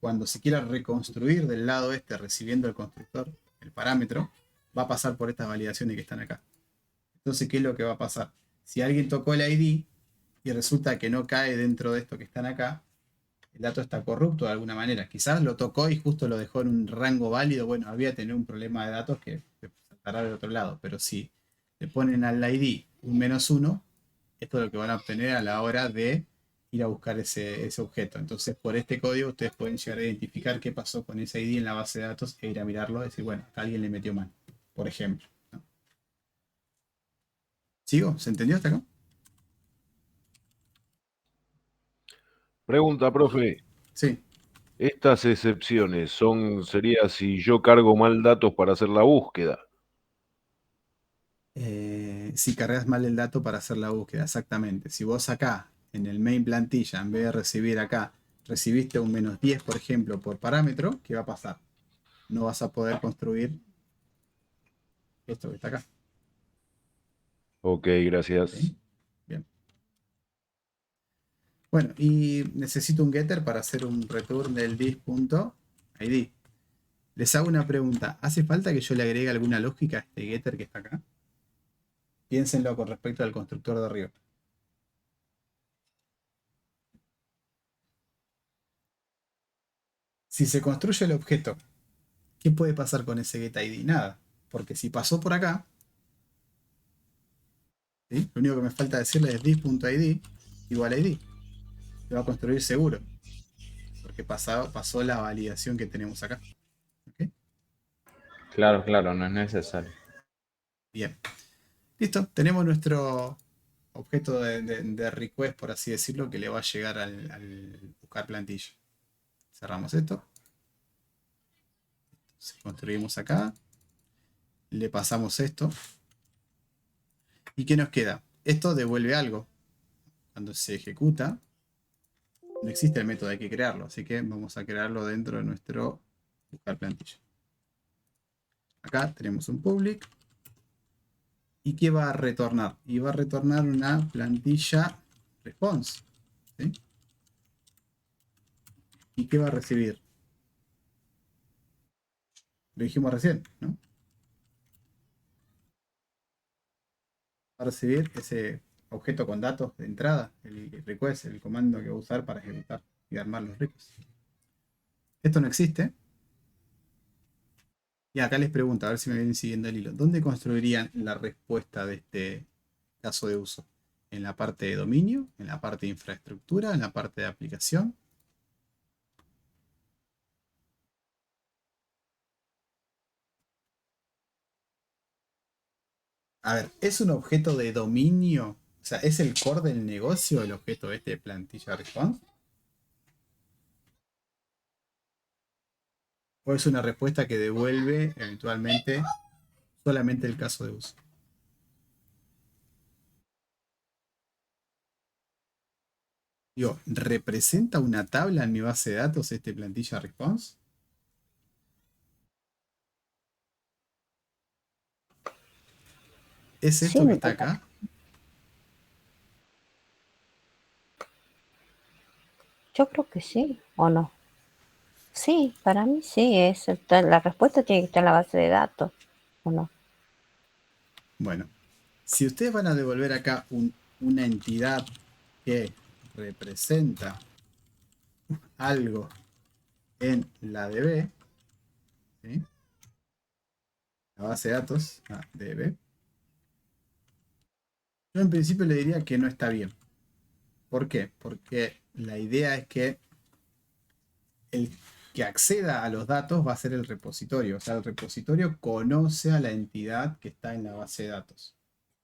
cuando se quiera reconstruir del lado este recibiendo el constructor, el parámetro, va a pasar por estas validaciones que están acá. Entonces, ¿qué es lo que va a pasar? Si alguien tocó el ID y resulta que no cae dentro de esto que están acá, el dato está corrupto de alguna manera. Quizás lo tocó y justo lo dejó en un rango válido. Bueno, había tener un problema de datos que saltará del otro lado. Pero si le ponen al ID un -1, esto es lo que van a obtener a la hora de ir a buscar ese objeto. Entonces, por este código, ustedes pueden llegar a identificar qué pasó con ese ID en la base de datos e ir a mirarlo y decir, bueno, acá alguien le metió mano, por ejemplo, ¿no? ¿Sigo? ¿Se entendió hasta acá? Pregunta, profe. Sí. Estas excepciones sería si yo cargo mal datos para hacer la búsqueda. Si cargas mal el dato para hacer la búsqueda, exactamente. Si vos acá, en el main plantilla, en vez de recibir acá, recibiste un -10, por ejemplo, por parámetro, ¿qué va a pasar? No vas a poder construir esto que está acá. Ok, gracias. ¿Sí? Bien. Bueno, y necesito un getter para hacer un return del dis.id. Les hago una pregunta. ¿Hace falta que yo le agregue alguna lógica a este getter que está acá? Piénsenlo con respecto al constructor de arriba. Si se construye el objeto ¿Qué puede pasar con ese getID? Nada. Porque si pasó por acá, ¿sí? Lo único que me falta decirle es this.id igual a id. Se va a construir seguro. Porque pasó la validación que tenemos acá. ¿Ok? Claro, claro, no es necesario. Bien. Listo. Tenemos nuestro objeto de request, por así decirlo, que le va a llegar al buscar plantilla. Cerramos esto. Construimos acá. Le pasamos esto. ¿Y qué nos queda? Esto devuelve algo. Cuando se ejecuta, no existe el método, hay que crearlo. Así que vamos a crearlo dentro de nuestro buscar plantilla. Acá tenemos un public. ¿Y qué va a retornar? Y va a retornar una plantilla response. ¿Sí? ¿Y qué va a recibir? Lo dijimos recién, ¿no? Va a recibir ese objeto con datos de entrada, el request, el comando que va a usar para ejecutar y armar los requests. Esto no existe. Y acá les pregunto, a ver si me vienen siguiendo el hilo. ¿Dónde construirían la respuesta de este caso de uso? ¿En la parte de dominio? ¿En la parte de infraestructura? ¿En la parte de aplicación? A ver, ¿es un objeto de dominio? O sea, ¿es el core del negocio el objeto este de plantilla response? ¿O es una respuesta que devuelve eventualmente solamente el caso de uso? Digo, ¿representa una tabla en mi base de datos este plantilla response? ¿Es Sí, esto que está acá? yo creo que sí, ¿o no? Sí, para mí sí, la respuesta tiene que estar en la base de datos, ¿o no? Bueno, si ustedes van a devolver acá una entidad que representa algo en la DB, ¿sí? La base de datos, la DB, yo en principio le diría que no está bien. ¿Por qué? Porque la idea es que el que acceda a los datos va a ser el repositorio. O sea, el repositorio conoce a la entidad que está en la base de datos.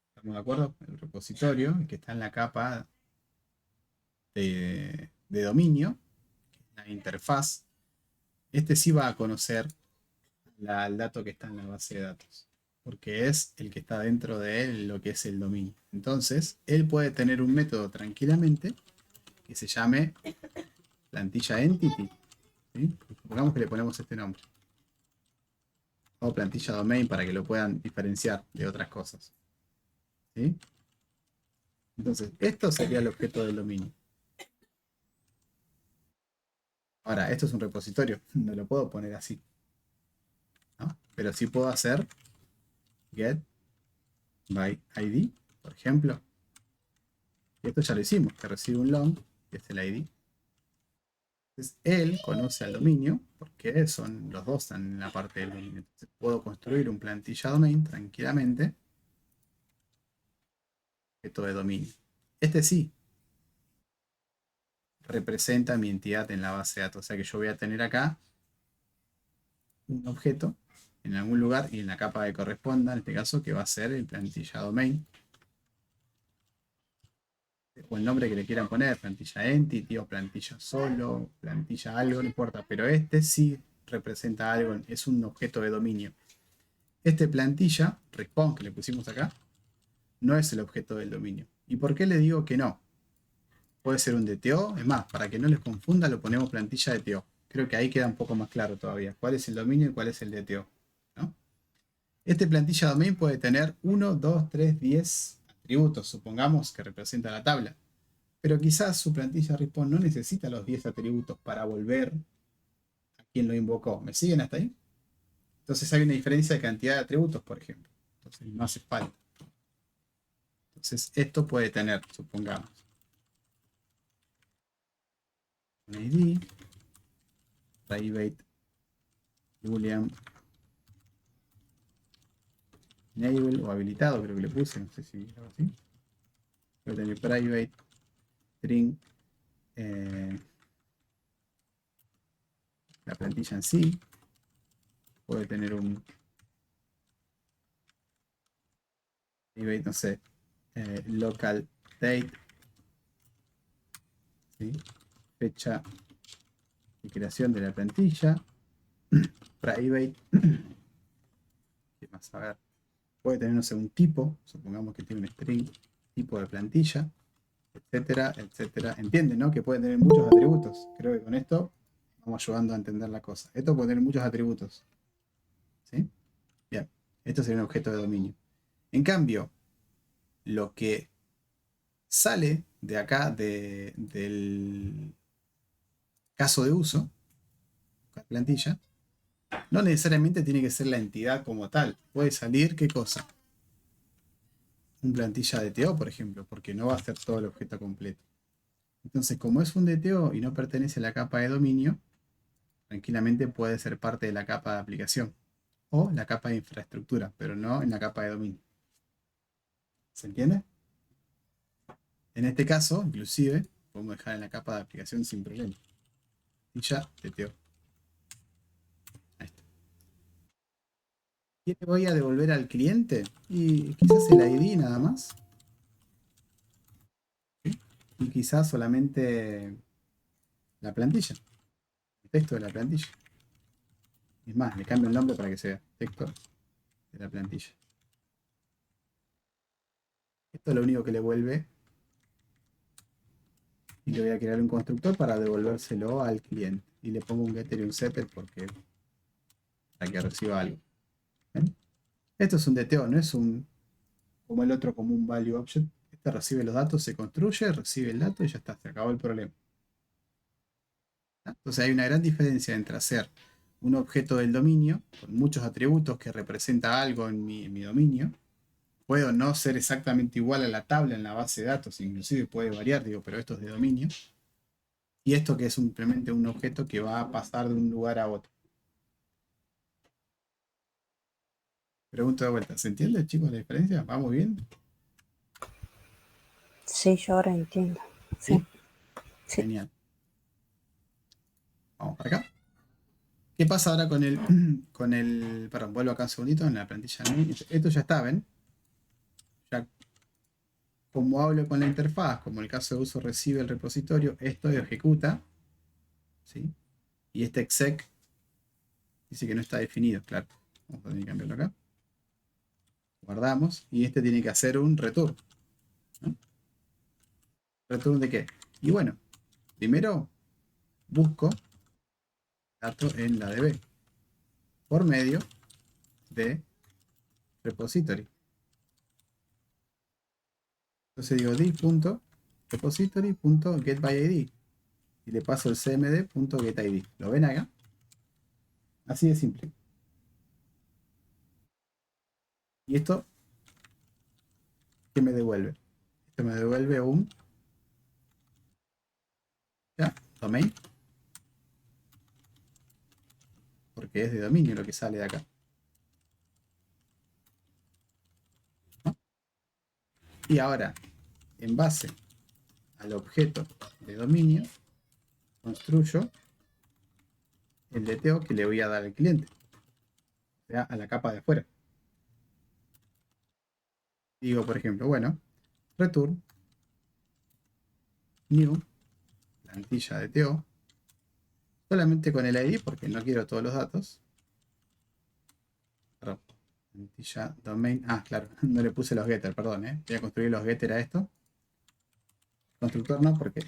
¿Estamos de acuerdo? El repositorio, el que está en la capa de dominio, la interfaz, este sí va a conocer el dato que está en la base de datos. Porque es el que está dentro de lo que es el dominio. Entonces, él puede tener un método tranquilamente que se llame plantilla entity. ¿Sí? Supongamos que le ponemos este nombre. O plantilla domain para que lo puedan diferenciar de otras cosas. ¿Sí? Entonces, esto sería el objeto del dominio. Ahora, esto es un repositorio. No lo puedo poner así, ¿no? Pero sí puedo hacer get by ID, por ejemplo. Y esto ya lo hicimos, que recibe un long, que es el ID. Entonces, él conoce al dominio, porque los dos están en la parte del dominio. Entonces, puedo construir un plantilla domain tranquilamente. Objeto de dominio. Este sí representa mi entidad en la base de datos. O sea que yo voy a tener acá un objeto en algún lugar y en la capa que corresponda, en este caso, que va a ser el plantilla domain. O el nombre que le quieran poner, plantilla entity o plantilla solo, plantilla algo, no importa. Pero este sí representa algo, es un objeto de dominio. Este plantilla, response que le pusimos acá, no es el objeto del dominio. ¿Y por qué le digo que no? Puede ser un DTO, es más, para que no les confunda lo ponemos plantilla DTO. Creo que ahí queda un poco más claro todavía. ¿Cuál es el dominio y cuál es el DTO? ¿No? Este plantilla domain puede tener 1, 2, 3, 10 atributos, supongamos que representa la tabla. Pero quizás su plantilla response no necesita los 10 atributos para volver a quien lo invocó. ¿Me siguen hasta ahí? Entonces hay una diferencia de cantidad de atributos, por ejemplo. Entonces no hace falta. Entonces esto puede tener, supongamos, un ID, private boolean enable o habilitado, creo que le puse, no sé si algo así. Voy a tener private string la plantilla en sí. Puede tener un private, no sé, local date, ¿sí? Fecha de creación de la plantilla. Private. ¿Qué más? A ver. Puede tener, no sé, un tipo. Supongamos que tiene un string, tipo de plantilla, etcétera, etcétera. Entienden, ¿no? Que puede tener muchos atributos. Creo que con esto vamos ayudando a entender la cosa. Esto puede tener muchos atributos. ¿Sí? Bien. Esto sería un objeto de dominio. En cambio, lo que sale de acá del caso de uso, plantilla, no necesariamente tiene que ser la entidad como tal. Puede salir, ¿qué cosa? Un plantilla DTO, por ejemplo, porque no va a ser todo el objeto completo. Entonces, como es un DTO y no pertenece a la capa de dominio, tranquilamente puede ser parte de la capa de aplicación o la capa de infraestructura, pero no en la capa de dominio. ¿Se entiende? En este caso, inclusive, podemos dejar en la capa de aplicación sin problema. Y ya, DTO. Ahí está. ¿Qué le voy a devolver al cliente? Y quizás el ID nada más. ¿Sí? Y quizás solamente la plantilla. El texto de la plantilla. Es más, le cambio el nombre para que sea texto de la plantilla. Esto es lo único que le vuelve. Y le voy a crear un constructor para devolvérselo al cliente. Y le pongo un getter y un setter porque para que reciba algo. ¿Ven? Esto es un DTO, no es un como el otro, como un value object. Este recibe los datos, se construye, recibe el dato y ya está, se acabó el problema. Entonces hay una gran diferencia entre hacer un objeto del dominio con muchos atributos que representa algo en mi dominio. Puedo no ser exactamente igual a la tabla en la base de datos, inclusive puede variar, digo, pero esto es de dominio. Y esto que es simplemente un objeto que va a pasar de un lugar a otro. Pregunto de vuelta, ¿se entiende, chicos, la diferencia? ¿Vamos bien? Sí, yo ahora entiendo. Sí. Sí. Genial. Vamos para acá. ¿Qué pasa ahora con perdón, vuelvo acá un segundito en la plantilla. Esto ya está, ¿ven? Ya, como hablo con la interfaz, como el caso de uso recibe el repositorio, esto ejecuta, ¿sí? Y este exec dice que no está definido, claro. Vamos a tener que cambiarlo acá. Guardamos. Y este tiene que hacer un return, ¿no? ¿Return de qué? Y bueno, primero busco datos en la DB por medio de repository. Entonces digo div.repository.getById y le paso el cmd.getID. ¿Lo ven acá? Así de simple. Y esto, ¿qué me devuelve? Esto me devuelve un domain, porque es de dominio lo que sale de acá. ¿No? Y ahora, en base al objeto de dominio, construyo el DTO que le voy a dar al cliente, o sea, a la capa de afuera. Digo, por ejemplo, bueno, return new plantilla DTO, solamente con el ID porque no quiero todos los datos. Perdón, plantilla domain, claro, no le puse los getters, perdón, voy a construir los getters a esto. Constructor no, porque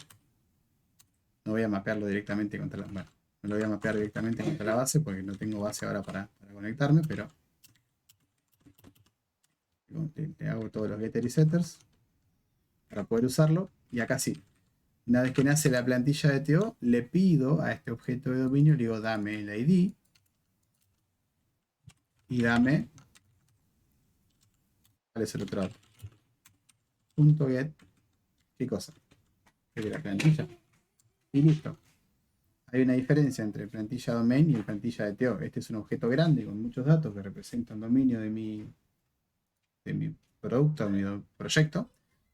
no voy a mapearlo directamente contra la base. No lo voy a mapear directamente contra la base porque no tengo base ahora para conectarme, pero le hago todos los getters y setters para poder usarlo. Y acá sí, una vez que nace la plantilla de DTO, le pido a este objeto de dominio, le digo dame el ID y dame, ¿cuál es el otro dato? .get, ¿qué cosa? De la plantilla. Y listo. hay una diferencia entre plantilla domain y plantilla de TO. Este es un objeto grande con muchos datos que representa un dominio de mi producto, de mi proyecto.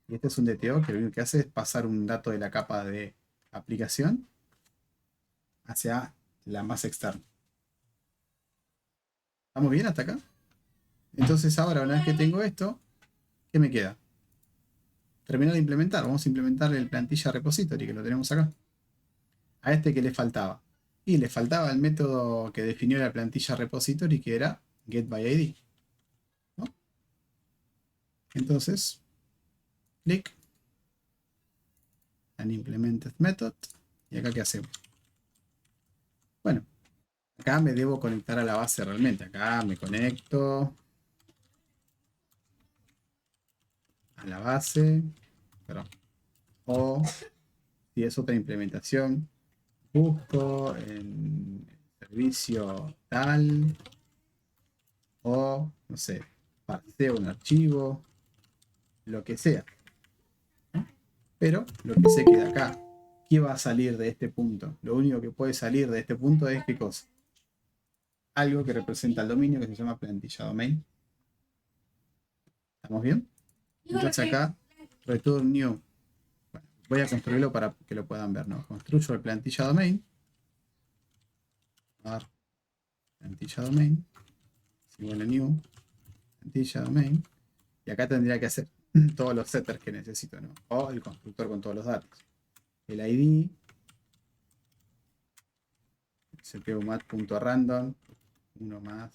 Y este es un DTO que lo único que hace es pasar un dato de la capa de aplicación hacia la más externa. ¿Estamos bien hasta acá? Entonces ahora, una vez que tengo esto, ¿qué me queda? Terminar de implementar. Vamos a implementar el plantilla repository que lo tenemos acá. A este que le faltaba. Y le faltaba el método que definió la plantilla repository, que era getById. ¿No? Entonces, clic en implemented method. ¿Y acá qué hacemos? Bueno, acá me debo conectar a la base realmente. Acá me conecto a la base. Perdón. O si es otra implementación, busco en servicio tal. O, no sé, parseo un archivo. Lo que sea. Pero lo que sé que de acá, ¿qué va a salir de este punto? Lo único que puede salir de este punto es ¿qué cosa? Algo que representa el dominio que se llama plantilla domain. ¿Estamos bien? Entonces acá, return new. Bueno, voy a construirlo para que lo puedan ver, ¿no? Construyo el plantilla domain. Plantilla domain. Igual a new. Plantilla domain. Y acá tendría que hacer todos los setters que necesito, ¿no? O el constructor con todos los datos. El ID. cpumat.random. Uno más.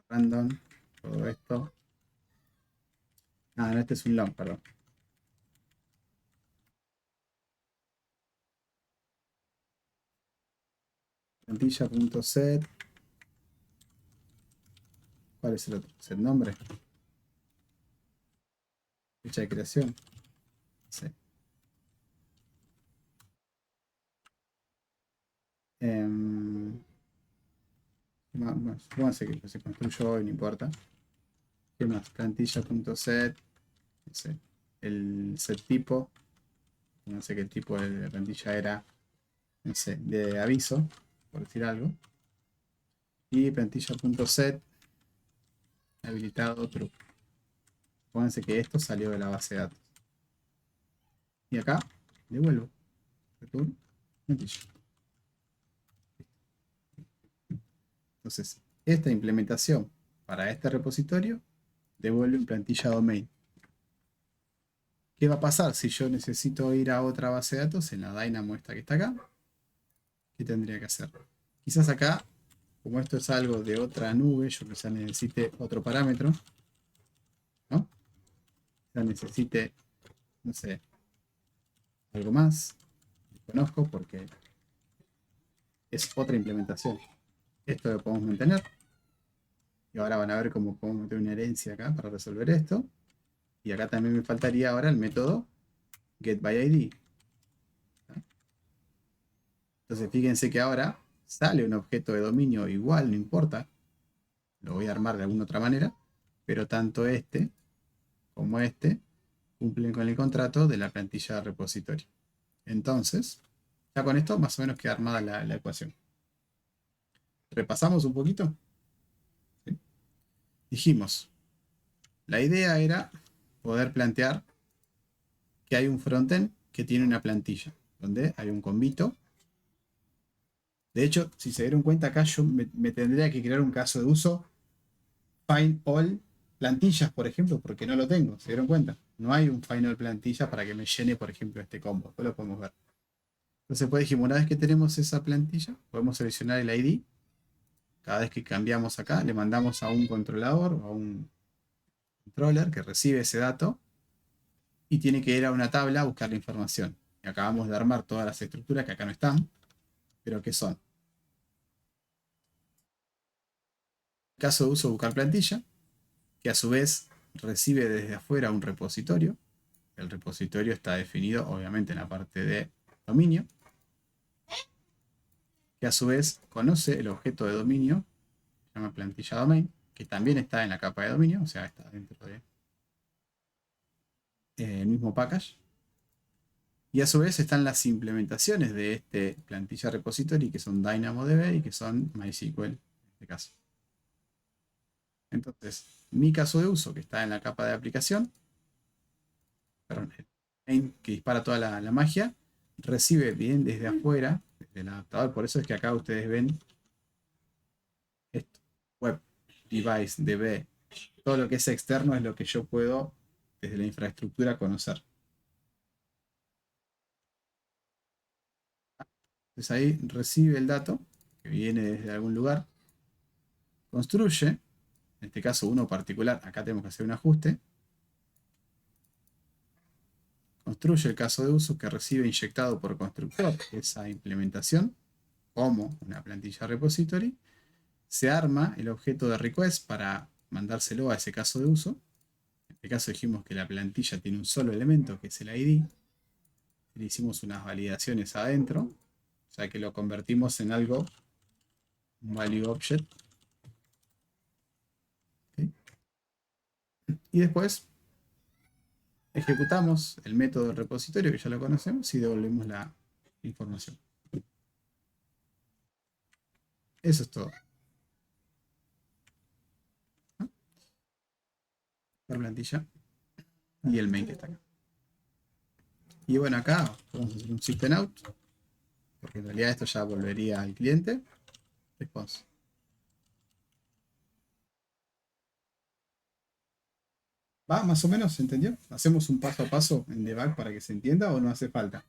Random. Todo esto. Ah, no, este es un long, perdón. Plantilla.set. ¿Cuál es el otro? ¿Es el nombre? Fecha de creación. Sí. Bueno, supónganse que se construyó hoy, no importa. ¿Qué más? Plantilla.set. No sé. El set tipo. No sé qué tipo de plantilla era. No sé, de aviso, por decir algo. Y plantilla.set. Habilitado true. Supónganse que esto salió de la base de datos. Y acá, devuelvo. Return. Plantilla. Entonces, esta implementación para este repositorio devuelve en plantilla domain. ¿Qué va a pasar si yo necesito ir a otra base de datos en la Dynamo esta que está acá? ¿Qué tendría que hacer? Quizás acá, como esto es algo de otra nube, yo quizás necesite otro parámetro, ¿no? Quizás necesite, no sé, algo más. Conozco porque es otra implementación. Esto lo podemos mantener. Y ahora van a ver cómo podemos meter una herencia acá para resolver esto. Y acá también me faltaría ahora el método getById. Entonces fíjense que ahora sale un objeto de dominio igual, no importa. Lo voy a armar de alguna otra manera. Pero tanto este como este cumplen con el contrato de la plantilla de repositorio. Entonces, ya con esto más o menos queda armada la ecuación. Repasamos un poquito. ¿Sí? Dijimos, la idea era poder plantear que hay un frontend que tiene una plantilla, donde hay un combito. De hecho, si se dieron cuenta acá, yo me tendría que crear un caso de uso find all plantillas, por ejemplo, porque no lo tengo. ¿Se dieron cuenta? No hay un find all plantilla para que me llene, por ejemplo, este combo. Después lo podemos ver. Entonces, pues dijimos, una vez que tenemos esa plantilla, podemos seleccionar el ID. Cada vez que cambiamos acá, le mandamos a un controlador o a un controller que recibe ese dato y tiene que ir a una tabla a buscar la información. Y acabamos de armar todas las estructuras que acá no están, pero que son. Caso de uso, buscar plantilla, que a su vez recibe desde afuera un repositorio. El repositorio está definido obviamente en la parte de dominio, que a su vez conoce el objeto de dominio, se llama plantilla domain, que también está en la capa de dominio, o sea, está dentro de el mismo package. Y a su vez están las implementaciones de este plantilla repository, que son DynamoDB y que son MySQL en este caso. Entonces, mi caso de uso, que está en la capa de aplicación, perdón, el main que dispara toda la magia, recibe bien desde afuera, desde el adaptador. Por eso es que acá ustedes ven esto, web, device, DB, todo lo que es externo es lo que yo puedo desde la infraestructura conocer. Entonces ahí recibe el dato que viene desde algún lugar, construye, en este caso uno particular, acá tenemos que hacer un ajuste, construye el caso de uso que recibe inyectado por constructor esa implementación como una plantilla repository, se arma el objeto de request para mandárselo a ese caso de uso. En este caso dijimos que la plantilla tiene un solo elemento que es el ID. Le hicimos unas validaciones adentro, o sea que lo convertimos en algo, un value object. ¿Okay? Y después ejecutamos el método del repositorio que ya lo conocemos y devolvemos la información. Eso es todo. La plantilla y el main que está acá. Y bueno, acá vamos a hacer un system out, porque en realidad esto ya volvería al cliente. Response. ¿Va? ¿Más o menos? ¿Se entendió? ¿Hacemos un paso a paso en debug para que se entienda o no hace falta?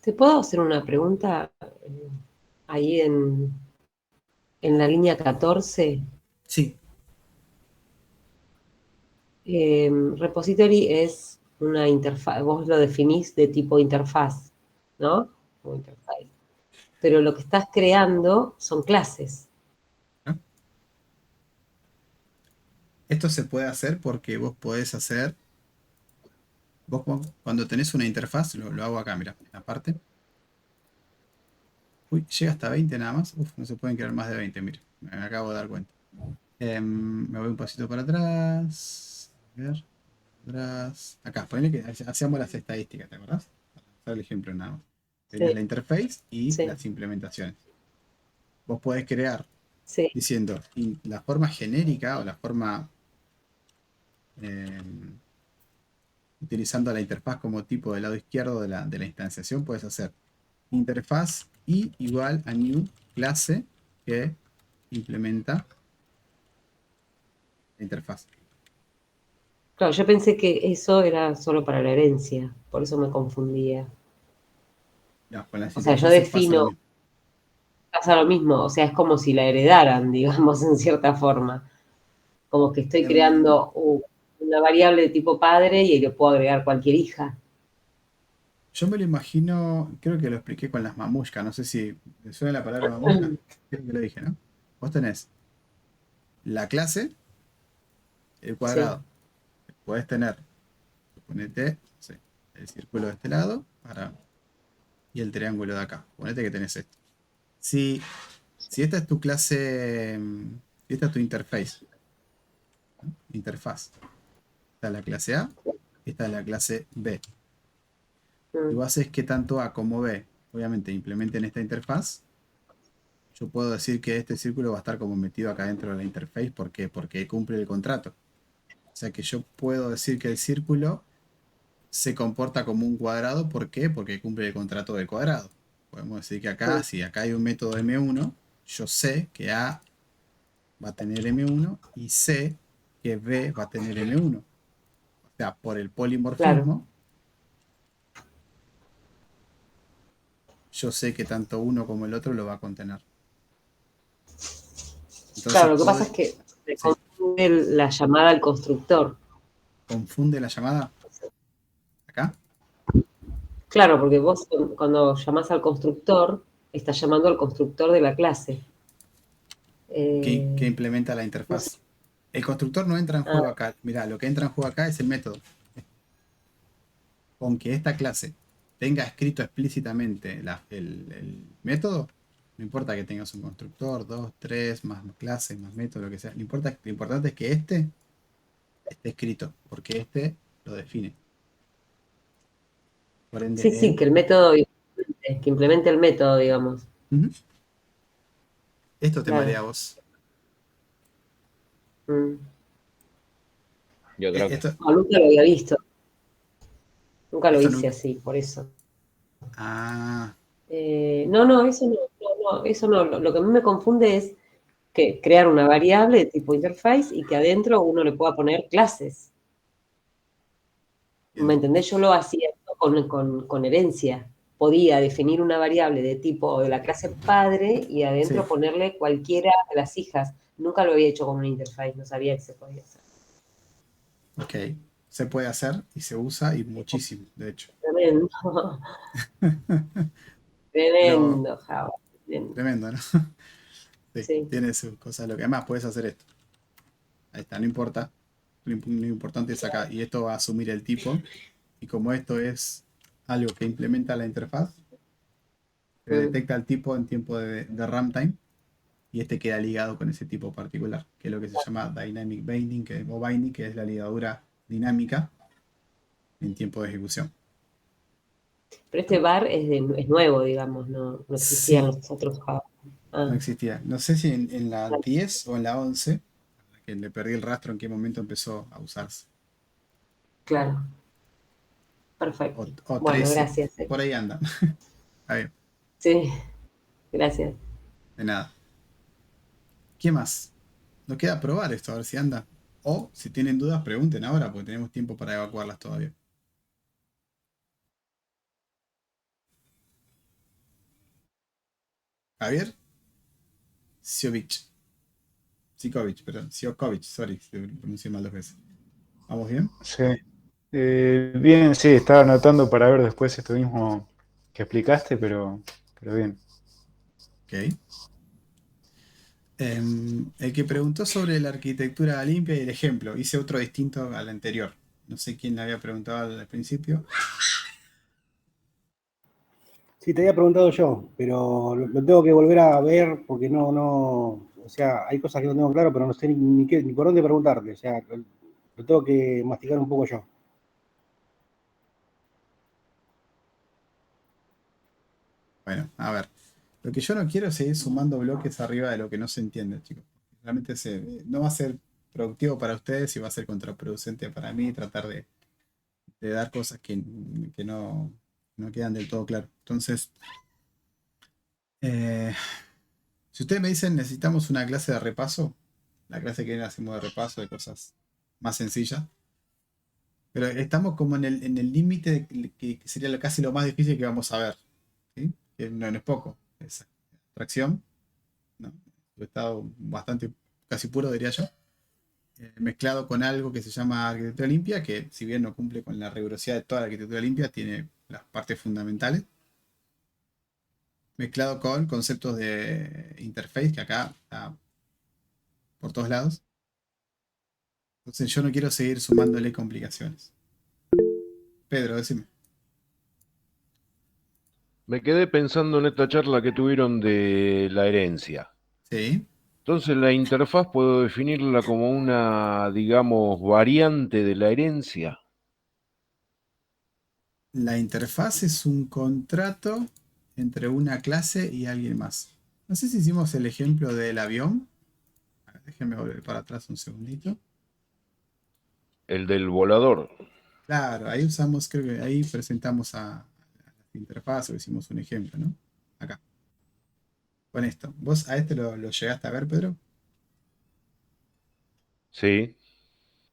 ¿Te puedo hacer una pregunta ahí en la línea 14? Sí. Repository es una interfaz, vos lo definís de tipo interfaz, ¿no? Como interface. Pero lo que estás creando son clases. ¿No? Esto se puede hacer porque vos podés hacer, vos cuando tenés una interfaz, lo hago acá, mira, aparte. Uy, llega hasta 20 nada más. Uf, no se pueden crear más de 20, mira, me acabo de dar cuenta. Me voy un pasito para atrás. A ver, atrás. Acá, ponele que hacíamos las estadísticas, ¿te acordás? Para hacer el ejemplo nada más. Tenés la interface y las implementaciones. Vos podés crear diciendo la forma genérica o la forma utilizando la interfaz como tipo del lado izquierdo de la instanciación, puedes hacer interfaz y igual a new clase que implementa la interfaz. Claro, yo pensé que eso era solo para la herencia, por eso me confundía. No, con las o sea, yo defino, pasa lo mismo, o sea, es como si la heredaran, digamos, en cierta forma. Como que estoy creando una variable de tipo padre y le puedo agregar cualquier hija. Yo me lo imagino, creo que lo expliqué con las mamushkas, no sé si me suena la palabra mamushka, creo que lo dije, ¿no? Vos tenés la clase, el cuadrado. Podés tener, suponete, el círculo de este lado y el triángulo de acá. Ponete que tenés esto. Si esta es tu clase, si esta es tu interface, ¿no? Interfaz. Esta es la clase A, esta es la clase B. Y vos haces que tanto A como B, obviamente, implementen esta interfaz. Yo puedo decir que este círculo va a estar como metido acá dentro de la interface. ¿Por qué? Porque cumple el contrato. O sea que yo puedo decir que el círculo se comporta como un cuadrado. ¿Por qué? Porque cumple el contrato de cuadrado. Podemos decir que acá, si acá hay un método M1, yo sé que A va a tener M1 y sé que B va a tener M1. O sea, por el polimorfismo, yo sé que tanto uno como el otro lo va a contener. Entonces, claro, lo que pasa es que se confunde la llamada al constructor. ¿Confunde la llamada? ¿Acá? Claro, porque vos cuando llamás al constructor, estás llamando al constructor de la clase. Que implementa la interfaz. El constructor no entra en juego acá. Mirá, lo que entra en juego acá es el método. Con que esta clase tenga escrito explícitamente el método, no importa que tengas un constructor, 2, 3, más clases, más método, lo que sea. Lo importante es que este esté escrito, porque este lo define. Por ende, Sí, que el método, que implemente el método, digamos. Ujú. Esto te Claro. marea a vos. Yo creo que Esto, No, nunca lo había visto. Nunca lo esto hice nunca. así, por eso. Ah, No, eso no. Lo que a mí me confunde es que crear una variable de tipo interface y que adentro uno le pueda poner clases. bien. ¿Me entendés? Yo lo hacía con herencia. Podía definir una variable de tipo de la clase padre y adentro Sí. ponerle cualquiera de las hijas. Nunca lo había hecho con una interface, no sabía que se podía hacer. Ok. Se puede hacer y se usa y muchísimo, de hecho. Tremendo. Pero Tremendo, Java. Tremendo. tremendo, ¿no? Sí, Sí. tiene sus cosas. Lo que además puedes hacer esto. Ahí está, no importa. Lo importante es acá. Y esto va a asumir el tipo. Y como esto es algo que implementa la interfaz, se detecta el tipo en tiempo de runtime. Y este queda ligado con ese tipo particular, que es lo que se llama Dynamic Binding, o Binding, que es la ligadura dinámica en tiempo de ejecución. Pero este bar es nuevo, digamos, no existían Sí, los otros Java. no existía. No sé si en la Claro. 10 o en la 11, que le perdí el rastro en qué momento empezó a usarse. Claro. Perfecto. O Bueno, 13, gracias. por ahí andan. A ver, Sí, gracias. de nada. ¿Qué más? Nos queda probar esto, a ver si anda. O si tienen dudas, pregunten ahora, porque tenemos tiempo para evacuarlas todavía. Javier Siokovic, sorry, si lo pronuncié mal 2 veces. ¿Vamos bien? Sí. Bien, sí, estaba anotando para ver después esto mismo que explicaste, pero bien. Ok. El que preguntó sobre la arquitectura limpia y el ejemplo, hice otro distinto al anterior. No sé quién le había preguntado al principio. Sí, te había preguntado yo, pero lo tengo que volver a ver porque o sea, hay cosas que no tengo claro, pero no sé ni por dónde preguntarte, o sea, lo tengo que masticar un poco yo. Bueno, a ver. Lo que yo no quiero es seguir sumando bloques arriba de lo que no se entiende, chicos. Realmente no va a ser productivo para ustedes y va a ser contraproducente para mí tratar de dar cosas que no quedan del todo claras. Entonces, eh, si ustedes me dicen necesitamos una clase de repaso, la clase que viene hacemos de repaso de cosas más sencillas. Pero estamos como en el límite que sería casi lo más difícil que vamos a ver. ¿Sí? Que no es poco. Es abstracción, ¿no? Un estado bastante, casi puro, diría yo. Mezclado con algo que se llama arquitectura limpia, que si bien no cumple con la rigurosidad de toda la arquitectura limpia, tiene las partes fundamentales. Mezclado con conceptos de interface, que acá está por todos lados. Entonces yo no quiero seguir sumándole complicaciones. Pedro, decime. Me quedé pensando en esta charla que tuvieron de la herencia. Sí. Entonces, la interfaz puedo definirla como una, digamos, variante de la herencia. La interfaz es un contrato entre una clase y alguien más. No sé si hicimos el ejemplo del avión. A ver, déjenme volver para atrás un segundito. El del volador. Claro, ahí usamos, creo que ahí presentamos a la interfaz o hicimos un ejemplo, ¿no? Acá, con esto. ¿Vos a este lo llegaste a ver, Pedro? Sí.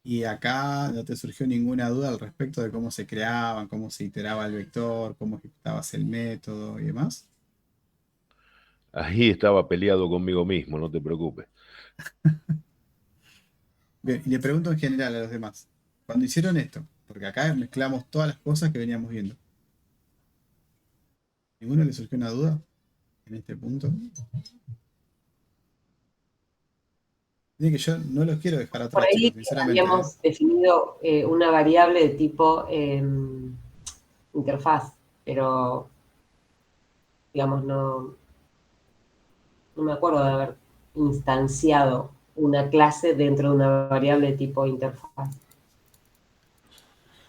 Y acá no te surgió ninguna duda al respecto de cómo se creaban, cómo se iteraba el vector, cómo ejecutabas el método y demás. Ahí estaba peleado conmigo mismo, no te preocupes. Bien, y le pregunto en general a los demás. Cuando hicieron esto, porque acá mezclamos todas las cosas que veníamos viendo. ¿Ninguno le surgió una duda en este punto? Miren que yo no los quiero dejar Por atrás, chicos, ahí sinceramente, ¿eh? habíamos definido una variable de tipo interfaz, pero digamos, no me acuerdo de haber instanciado una clase dentro de una variable de tipo interfaz.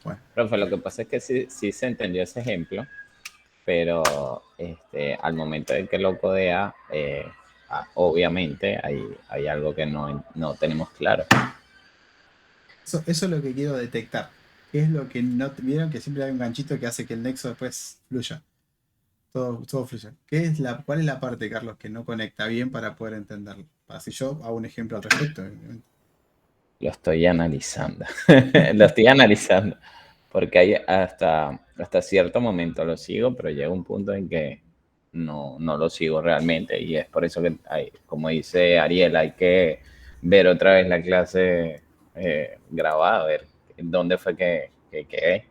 Bueno, Profe, lo que pasa es que sí se entendió ese ejemplo, pero al momento de que lo codea, obviamente hay algo que no tenemos claro. eso es lo que quiero detectar. ¿Qué es lo que no vieron? Que siempre hay un ganchito que hace que el nexo después fluya. Todo fluya. ¿Cuál es la parte, Carlos, que no conecta bien para poder entenderlo? Así yo hago un ejemplo al respecto. Lo estoy analizando. Lo estoy analizando. Porque hay hasta cierto momento lo sigo, pero llega un punto en que no lo sigo realmente. Y es por eso que, como dice Ariel, hay que ver otra vez la clase grabada, a ver dónde fue que quedé.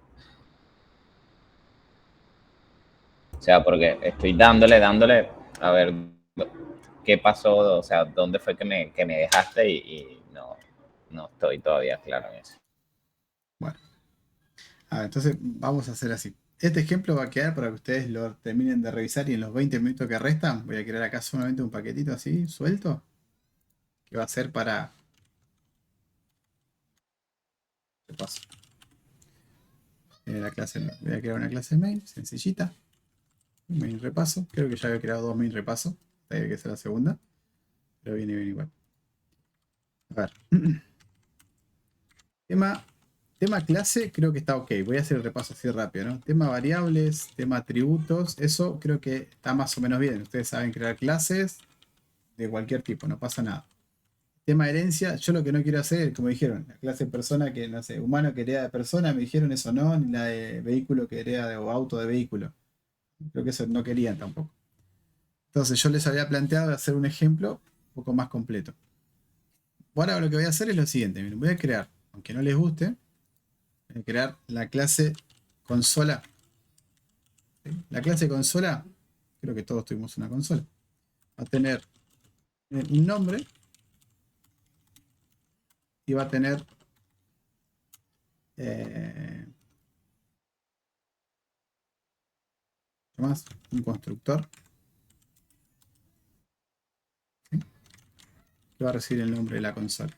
O sea, porque estoy dándole, a ver qué pasó, o sea, dónde fue que me dejaste y no estoy todavía claro en eso. Bueno. Entonces vamos a hacer así. Este ejemplo va a quedar para que ustedes lo terminen de revisar y en los 20 minutos que restan voy a crear acá solamente un paquetito así, suelto, que va a ser para... Repaso. La clase, voy a crear una clase main, sencillita. Un main repaso. Creo que ya había creado 2 main repasos. Hay que ser la segunda. Pero viene bien igual. A ver. Tema clase creo que está ok. Voy a hacer el repaso así rápido, ¿no? Tema variables, tema atributos. Eso creo que está más o menos bien. Ustedes saben crear clases de cualquier tipo, no pasa nada. Tema herencia, yo lo que no quiero hacer, como dijeron, la clase persona que, no sé, humano que hereda de persona, me dijeron eso no, ni la de vehículo que hereda de, o auto de vehículo. Creo que eso no querían tampoco. Entonces yo les había planteado hacer un ejemplo un poco más completo. Ahora lo que voy a hacer es lo siguiente, miren, voy a crear, aunque no les guste, voy a crear la clase consola. ¿Sí? La clase consola, creo que todos tuvimos una consola. Va a tener un nombre y va a tener más un constructor, ¿sí? Que va a recibir el nombre de la consola.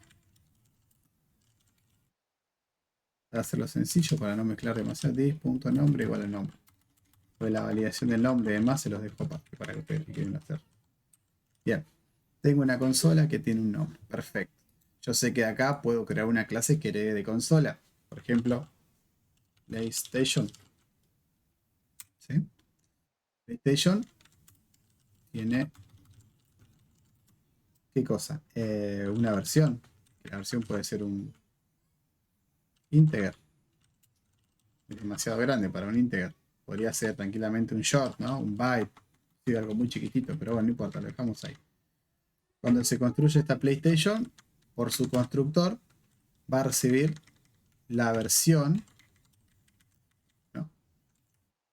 Para hacerlo sencillo, para no mezclar demasiado, dis.nombre igual al nombre. Pues la validación del nombre y demás se los dejo aparte para que ustedes quieren hacer. Bien, tengo una consola que tiene un nombre, perfecto. Yo sé que acá puedo crear una clase que herede de consola. Por ejemplo, PlayStation. ¿Sí? PlayStation tiene... ¿Qué cosa? Una versión. La versión puede ser un integer. Es demasiado grande para un integer. Podría ser tranquilamente un short, ¿no? Un byte. Sí, algo muy chiquitito, pero bueno, no importa, lo dejamos ahí. Cuando se construye esta PlayStation, por su constructor, va a recibir la versión, ¿no?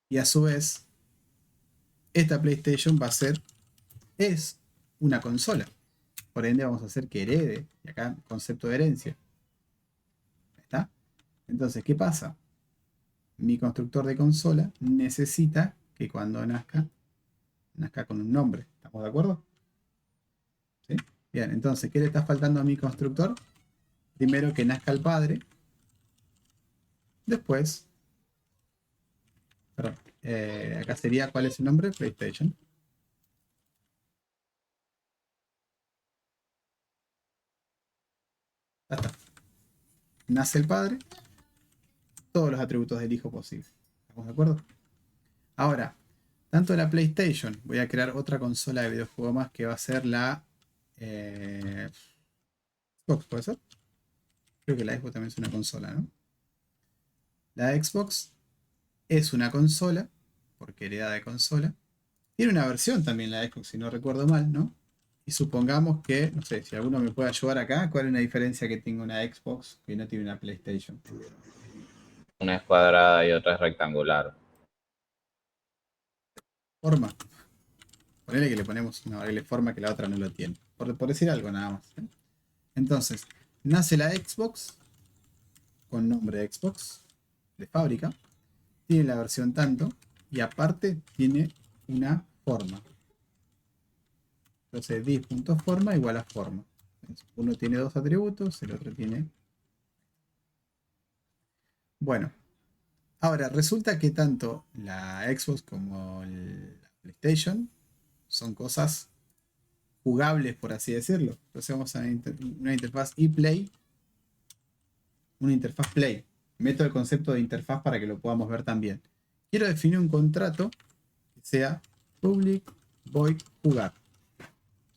Y a su vez, esta PlayStation es una consola. Por ende, vamos a hacer que herede. Y acá, concepto de herencia. ¿Está? Entonces, ¿qué pasa? Mi constructor de consola necesita que cuando nazca con un nombre. ¿Estamos de acuerdo? ¿Sí? Bien, entonces, ¿qué le está faltando a mi constructor? Primero que nazca el padre. Después, perdón, acá sería, ¿cuál es el nombre? PlayStation. Ya está. Nace el padre. Todos los atributos del hijo posible. ¿Estamos de acuerdo? Ahora, tanto la PlayStation, voy a crear otra consola de videojuego más que va a ser la Xbox, ¿puede ser? Creo que la Xbox también es una consola, ¿no? La Xbox es una consola, porque hereda de consola. Tiene una versión también la Xbox, si no recuerdo mal, ¿no? Y supongamos que, no sé, si alguno me puede ayudar acá, ¿cuál es la diferencia que tenga una Xbox que no tiene una PlayStation? Una es cuadrada y otra es rectangular. Forma. Ponele que le ponemos una variable forma que la otra no lo tiene. Por decir algo nada más. ¿Eh? Entonces, nace la Xbox con nombre de Xbox de fábrica. Tiene la versión tanto y aparte tiene una forma. Entonces, dis.forma igual a forma. Uno tiene dos atributos, el otro tiene... Bueno, Ahora, resulta que tanto la Xbox como la PlayStation son cosas jugables, por así decirlo. Entonces vamos a una interfaz ePlay, una interfaz Play. Meto el concepto de interfaz para que lo podamos ver también. Quiero definir un contrato que sea public void jugar.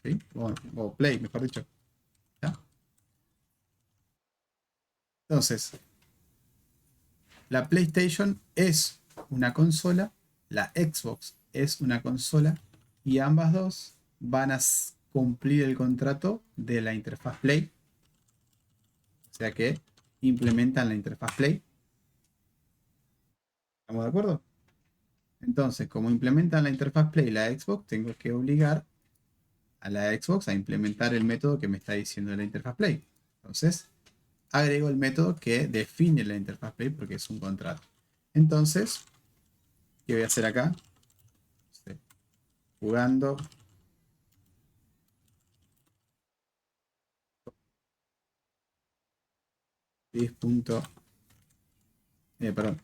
¿Sí? O play, mejor dicho. ¿Ya? Entonces, la PlayStation es una consola, la Xbox es una consola y ambas dos van a cumplir el contrato de la interfaz Play. O sea que implementan la interfaz Play. ¿Estamos de acuerdo? Entonces, como implementan la interfaz Play la Xbox, tengo que obligar a la Xbox a implementar el método que me está diciendo la interfaz Play. Entonces, agrego el método que define la interfaz Play porque es un contrato. Entonces, ¿qué voy a hacer acá? Jugando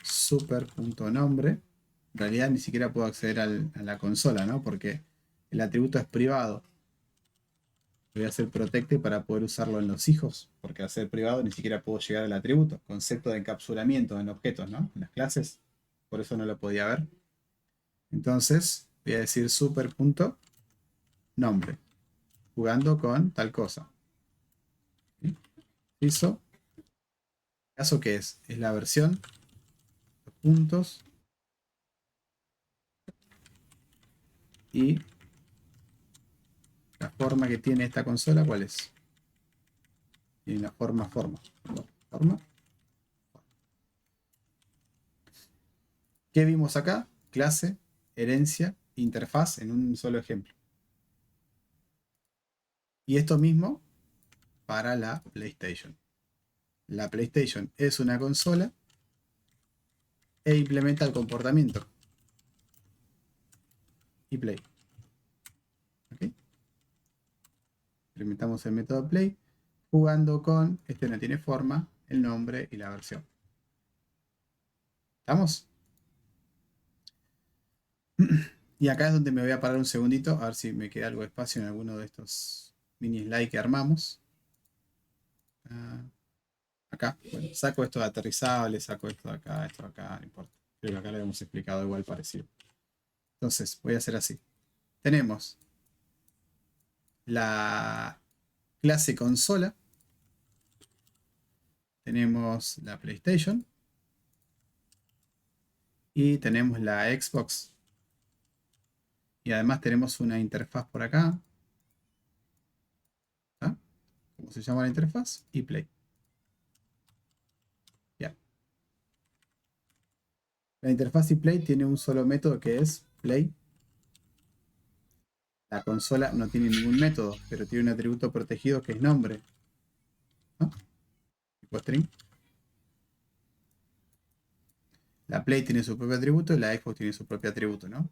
super.nombre. En realidad ni siquiera puedo acceder a la consola, ¿no? Porque el atributo es privado. Voy a hacer protected para poder usarlo en los hijos, porque al ser privado ni siquiera puedo llegar al atributo. Concepto de encapsulamiento en objetos, ¿no? En las clases. Por eso no lo podía ver. Entonces voy a decir super.nombre. Jugando con tal cosa. ¿Sí? ¿Hizo? ¿Caso qué es? Es la versión. Los puntos. Y la forma que tiene esta consola, ¿cuál es? Tiene la forma. ¿Qué vimos acá? Clase, herencia, interfaz en un solo ejemplo. Y esto mismo para la PlayStation. La PlayStation es una consola e implementa el comportamiento. Y Play. ¿Ok? Implementamos el método Play jugando con, este no tiene forma, el nombre y la versión. ¿Estamos? Y acá es donde me voy a parar un segundito, a ver si me queda algo de espacio en alguno de estos mini slides que armamos. Acá, bueno, saco esto de aterrizable, saco esto de acá, no importa. Creo que acá lo hemos explicado igual parecido. Entonces, voy a hacer así. Tenemos la clase consola. Tenemos la PlayStation. Y tenemos la Xbox. Y además tenemos una interfaz por acá. ¿Ah? ¿Cómo se llama la interfaz? Y Play. Ya. La interfaz y Play tiene un solo método que es Play. La consola no tiene ningún método, pero tiene un atributo protegido que es nombre. ¿No? Tipo string. La Play tiene su propio atributo y la Xbox tiene su propio atributo, ¿no?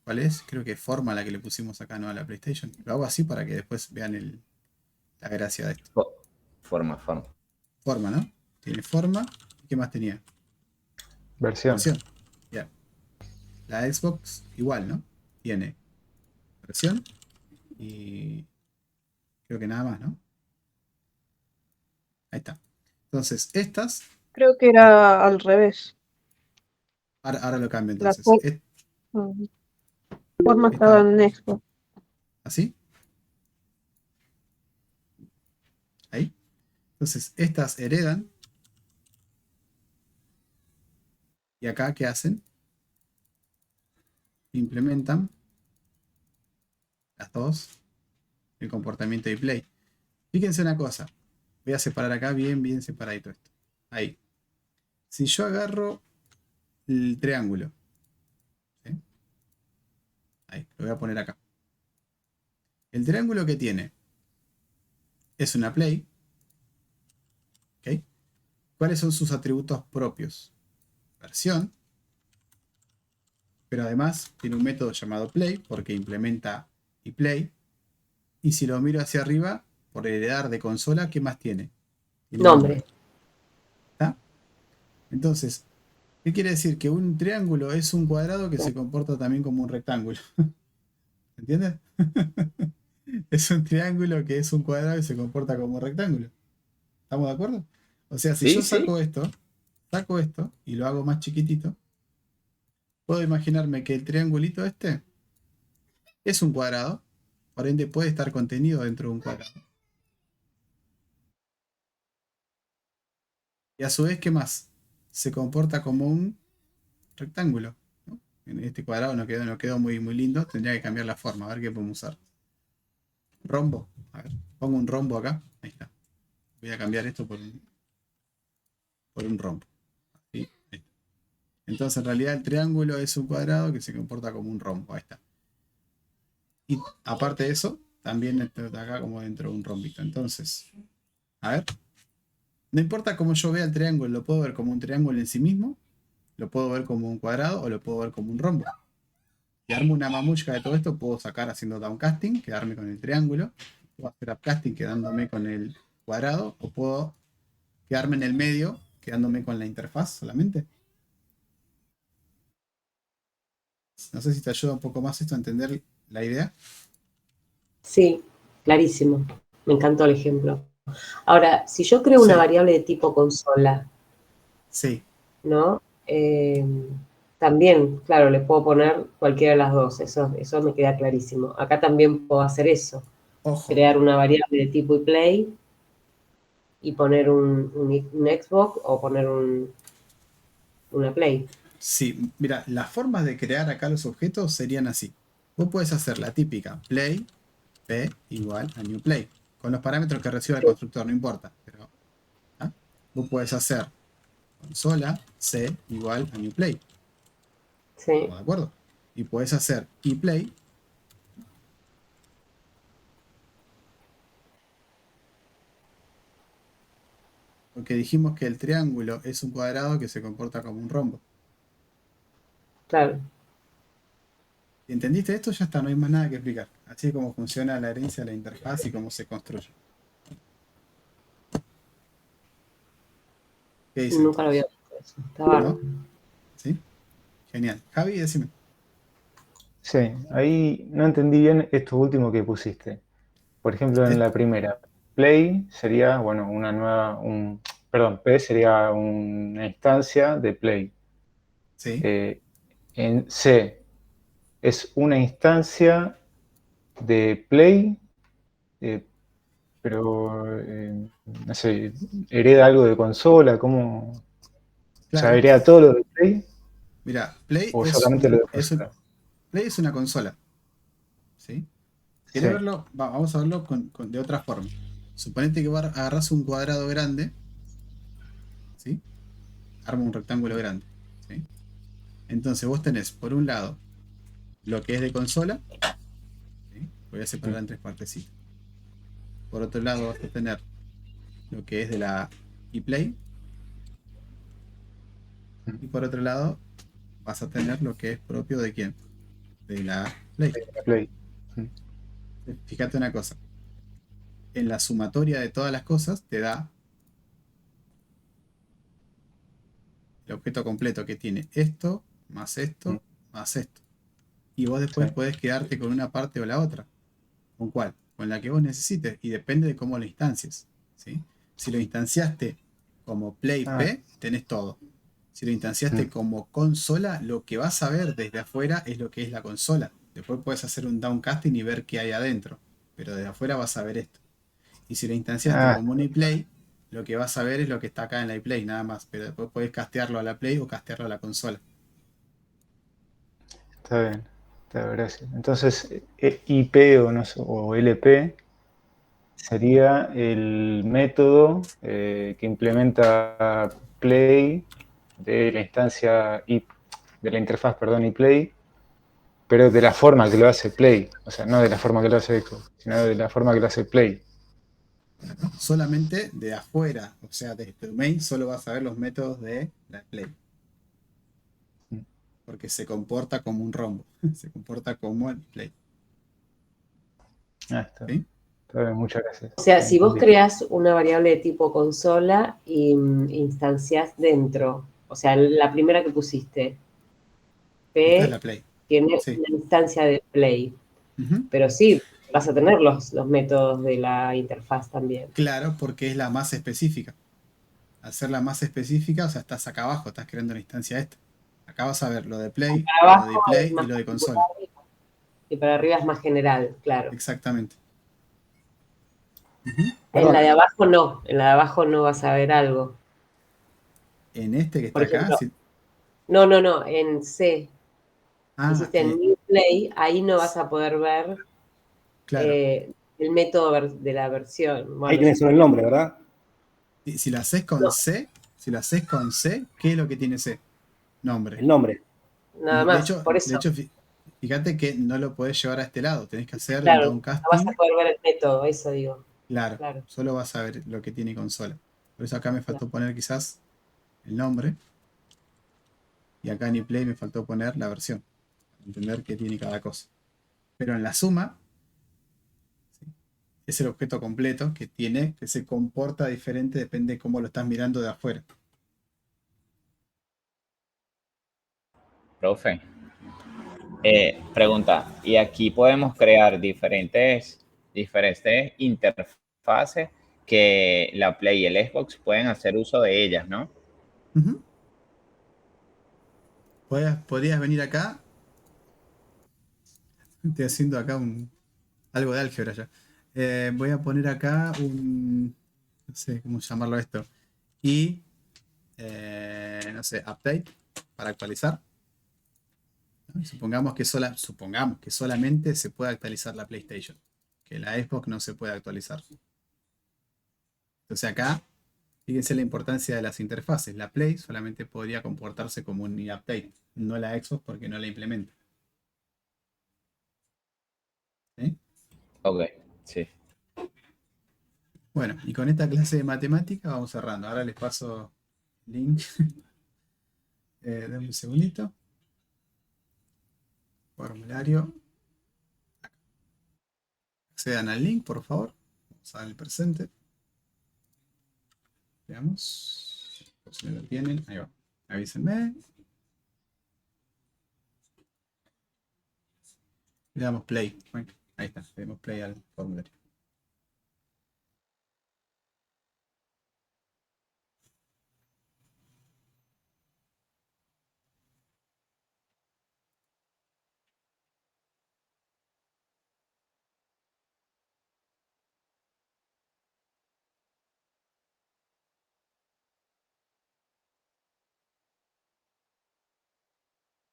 ¿Cuál es? Creo que es forma la que le pusimos acá, ¿no? A la PlayStation. Lo hago así para que después vean la gracia de esto. Forma. Forma, ¿no? Tiene forma. ¿Y qué más tenía? Versión. Ya. La Xbox igual, ¿no? Tiene versión y creo que nada más, ¿no? Ahí está. Entonces, estas... Creo que era al revés. Ahora lo cambio La entonces. forma estaba en Xbox. ¿Así? Ahí. Entonces, estas heredan. ¿Y acá qué hacen? Implementan las dos el comportamiento de Play. Fíjense una cosa. Voy a separar acá bien separadito esto. Ahí. Si yo agarro el triángulo. ¿Sí? Ahí, lo voy a poner acá. El triángulo que tiene es una Play. ¿Ok? ¿Cuáles son sus atributos propios? Versión. Pero además tiene un método llamado Play porque implementa iPlay. Y si lo miro hacia arriba, por heredar de consola, ¿qué más tiene? Tiene Nombre. Entonces, ¿qué quiere decir? Que un triángulo es un cuadrado que se comporta también como un rectángulo. ¿Entiendes? Es un triángulo que es un cuadrado y se comporta como un rectángulo. ¿Estamos de acuerdo? O sea, si yo Sí, sí. saco esto y lo hago más chiquitito, puedo imaginarme que el triangulito este es un cuadrado, por ende puede estar contenido dentro de un cuadrado. Y a su vez, ¿qué más? Se comporta como un rectángulo, ¿no? En este cuadrado no quedó muy, muy lindo, tendría que cambiar la forma, a ver qué podemos usar. Rombo, a ver, pongo un rombo acá, ahí está. Voy a cambiar esto por un rombo. ¿Sí? Ahí está. Entonces, en realidad, el triángulo es un cuadrado que se comporta como un rombo, ahí está. Y aparte de eso, también está acá como dentro de un rombito. Entonces, a ver, no importa cómo yo vea el triángulo, lo puedo ver como un triángulo en sí mismo, lo puedo ver como un cuadrado o lo puedo ver como un rombo. Si armo una mamushka de todo esto, puedo sacar haciendo downcasting, quedarme con el triángulo, puedo hacer upcasting quedándome con el cuadrado, o puedo quedarme en el medio, quedándome con la interfaz solamente. No sé si te ayuda un poco más esto a entender la idea. Sí, clarísimo. Me encantó el ejemplo. Ahora, si yo creo una Sí, variable de tipo consola, sí, ¿no? También, claro, le puedo poner cualquiera de las dos, eso me queda clarísimo. Acá también puedo hacer eso, ojo, crear una variable de tipo play y poner un Xbox o poner una Play. sí, mira, las formas de crear acá los objetos serían así. Vos puedes hacer la típica play, p igual a new play, con los parámetros que reciba el constructor, no importa. Pero, ¿ah? Vos puedes hacer consola c igual a new play, Sí, ¿estamos de acuerdo? Y puedes hacer play, porque dijimos que el triángulo es un cuadrado que se comporta como un rombo. claro. Si entendiste esto, ya está, no hay más nada que explicar. Así es como funciona la herencia de la interfaz y cómo se construye. ¿Qué dicen? Nunca lo había visto eso. Está bárbaro. ¿No? ¿Sí? Genial. Javi, decime. Sí, ahí no entendí bien esto último que pusiste. Por ejemplo, en la primera, Play sería, bueno, perdón, P sería una instancia de Play. Sí. En C es una instancia de Play, pero no sé, hereda algo de consola, ¿cómo? O sea, Claro. hereda todo lo de Play Mira, Play o solamente lo de consola. Play es una consola. ¿Sí? Sí, ¿Querés verlo? Vamos a verlo de otra forma. Suponete que agarras un cuadrado grande, ¿sí? Arma un rectángulo grande, ¿sí? Entonces vos tenés, por un lado, lo que es de consola, ¿sí? Voy a separar en tres partecitas. Por otro lado vas a tener lo que es de la ePlay, y por otro lado vas a tener lo que es propio de quién, de la Play. la Play. Fíjate una cosa, en la sumatoria de todas las cosas te da el objeto completo que tiene esto, más esto, más esto. Y vos después Sí. podés quedarte con una parte o la otra. ¿Con cuál? Con la que vos necesites. Y depende de cómo lo instancies. ¿Sí? Si lo instanciaste como Play P, tenés todo. Si lo instanciaste como consola, lo que vas a ver desde afuera es lo que es la consola. Después puedes hacer un downcasting y ver qué hay adentro. Pero desde afuera vas a ver esto. Y si lo instanciaste como un iPlay, lo que vas a ver es lo que está acá en la iPlay, nada más. Pero después podés castearlo a la Play o castearlo a la consola. Está bien, gracias. Entonces, IP o, no sé, o LP sería el método que implementa Play de la instancia de la interfaz, perdón, iPlay, pero de la forma que lo hace Play. O sea, no de la forma que lo hace Xbox, sino de la forma que lo hace Play. Solamente de afuera, o sea, desde tu main solo vas a ver los métodos de la Play. Porque se comporta como un rombo. Se comporta como el Play. Está ¿Sí? bien, muchas gracias. O sea, si vos creás una variable de tipo consola y instanciás dentro, O sea, la primera que pusiste. Esta es P la Play. tiene Sí. una instancia de Play. Ujú. Pero sí, vas a tener los métodos de la interfaz también. Claro, porque es la más específica. Al ser la más específica, o sea, estás acá abajo, estás creando una instancia esta. Acá vas a ver lo de Play, Para lo de abajo Play es y más lo de consola. particular y para arriba es más general, claro. Exactamente. Ujú. En Perdón, la de abajo no, en la de abajo no vas a ver algo. En este que está Por acá, ejemplo, sí. no, en C, Ah, hiciste en New Play, ahí no vas a poder ver claro. el método de la versión. ahí Bueno, tenés solo el nombre, ¿verdad? Si lo haces con no, C, ¿qué es lo que tiene C? Nombre. El nombre. nada más, por De eso, hecho, fíjate que no lo podés llevar a este lado. Tenés que hacer un claro, no vas a downcasting. poder ver el método, eso digo. Claro, Claro, solo vas a ver lo que tiene consola. Por eso acá me faltó claro. poner quizás el nombre. Y acá en ePlay me faltó poner la versión. Para entender qué tiene cada cosa. Pero en la suma, ¿sí? Es el objeto completo que tiene, que se comporta diferente, depende de cómo lo estás mirando de afuera. Profe, pregunta, ¿y aquí podemos crear diferentes interfaces que la Play y el Xbox pueden hacer uso de ellas, ¿no? Ujú. Podrías venir acá. Estoy haciendo acá algo de álgebra ya. Voy a poner acá no sé cómo llamarlo esto. Y, no sé, update para actualizar. ¿No? Supongamos que solamente se puede actualizar la PlayStation. Que la Xbox no se puede actualizar. Entonces acá, fíjense la importancia de las interfaces. La Play solamente podría comportarse como un update, no la Xbox porque no la implementa. ¿Sí? Ok, sí. Bueno, y con esta clase de matemática vamos cerrando. Ahora les paso el link. Denme un segundito. Formulario. Accedan al link, por favor. Vamos a dar el presente. Veamos. Por si no lo tienen. Ahí va. Avísenme. Le damos play. Bueno, ahí está. Le damos play al formulario.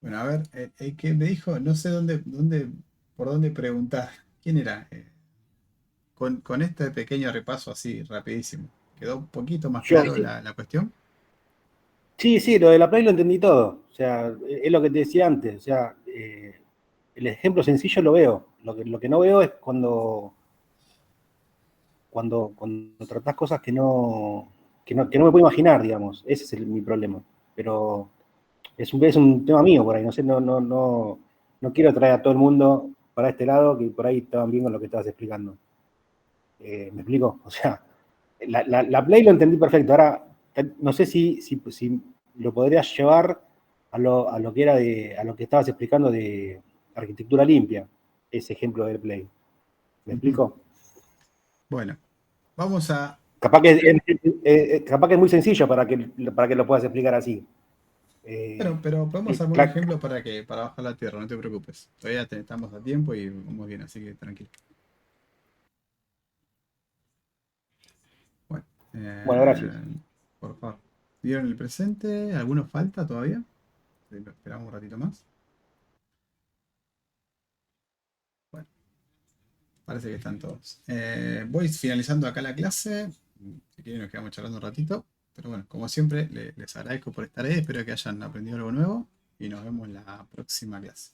Bueno, a ver, el que me dijo, no sé por dónde preguntar. ¿Quién era? Con este pequeño repaso así, rapidísimo. ¿Quedó un poquito más Yo. claro la cuestión? Sí, lo de la Play lo entendí todo. O sea, es lo que te decía antes. O sea, el ejemplo sencillo lo veo. Lo que no veo es cuando tratás cosas que no me puedo imaginar, digamos. Ese es mi problema. Pero es un tema mío por ahí. No sé, no quiero traer a todo el mundo para este lado que por ahí estaban bien con lo que estabas explicando. ¿Me explico? O sea, la Play lo entendí perfecto. Ahora, no sé si lo podrías llevar a lo que era a lo que estabas explicando de arquitectura limpia, ese ejemplo del Play. ¿Me explico? Bueno, vamos a... Capaz que es muy sencillo para que lo puedas explicar así. Pero podemos armar un ejemplo para bajar la tierra, no te preocupes. Todavía estamos a tiempo y vamos bien, así que tranquilo. Bueno, gracias. Por favor. ¿Vieron el presente? ¿Alguno falta todavía? Esperamos un ratito más. Bueno, parece que están todos. Voy finalizando acá la clase. Si quieren nos quedamos charlando un ratito. Pero bueno, como siempre, les agradezco por estar ahí. Espero que hayan aprendido algo nuevo. Y nos vemos en la próxima clase.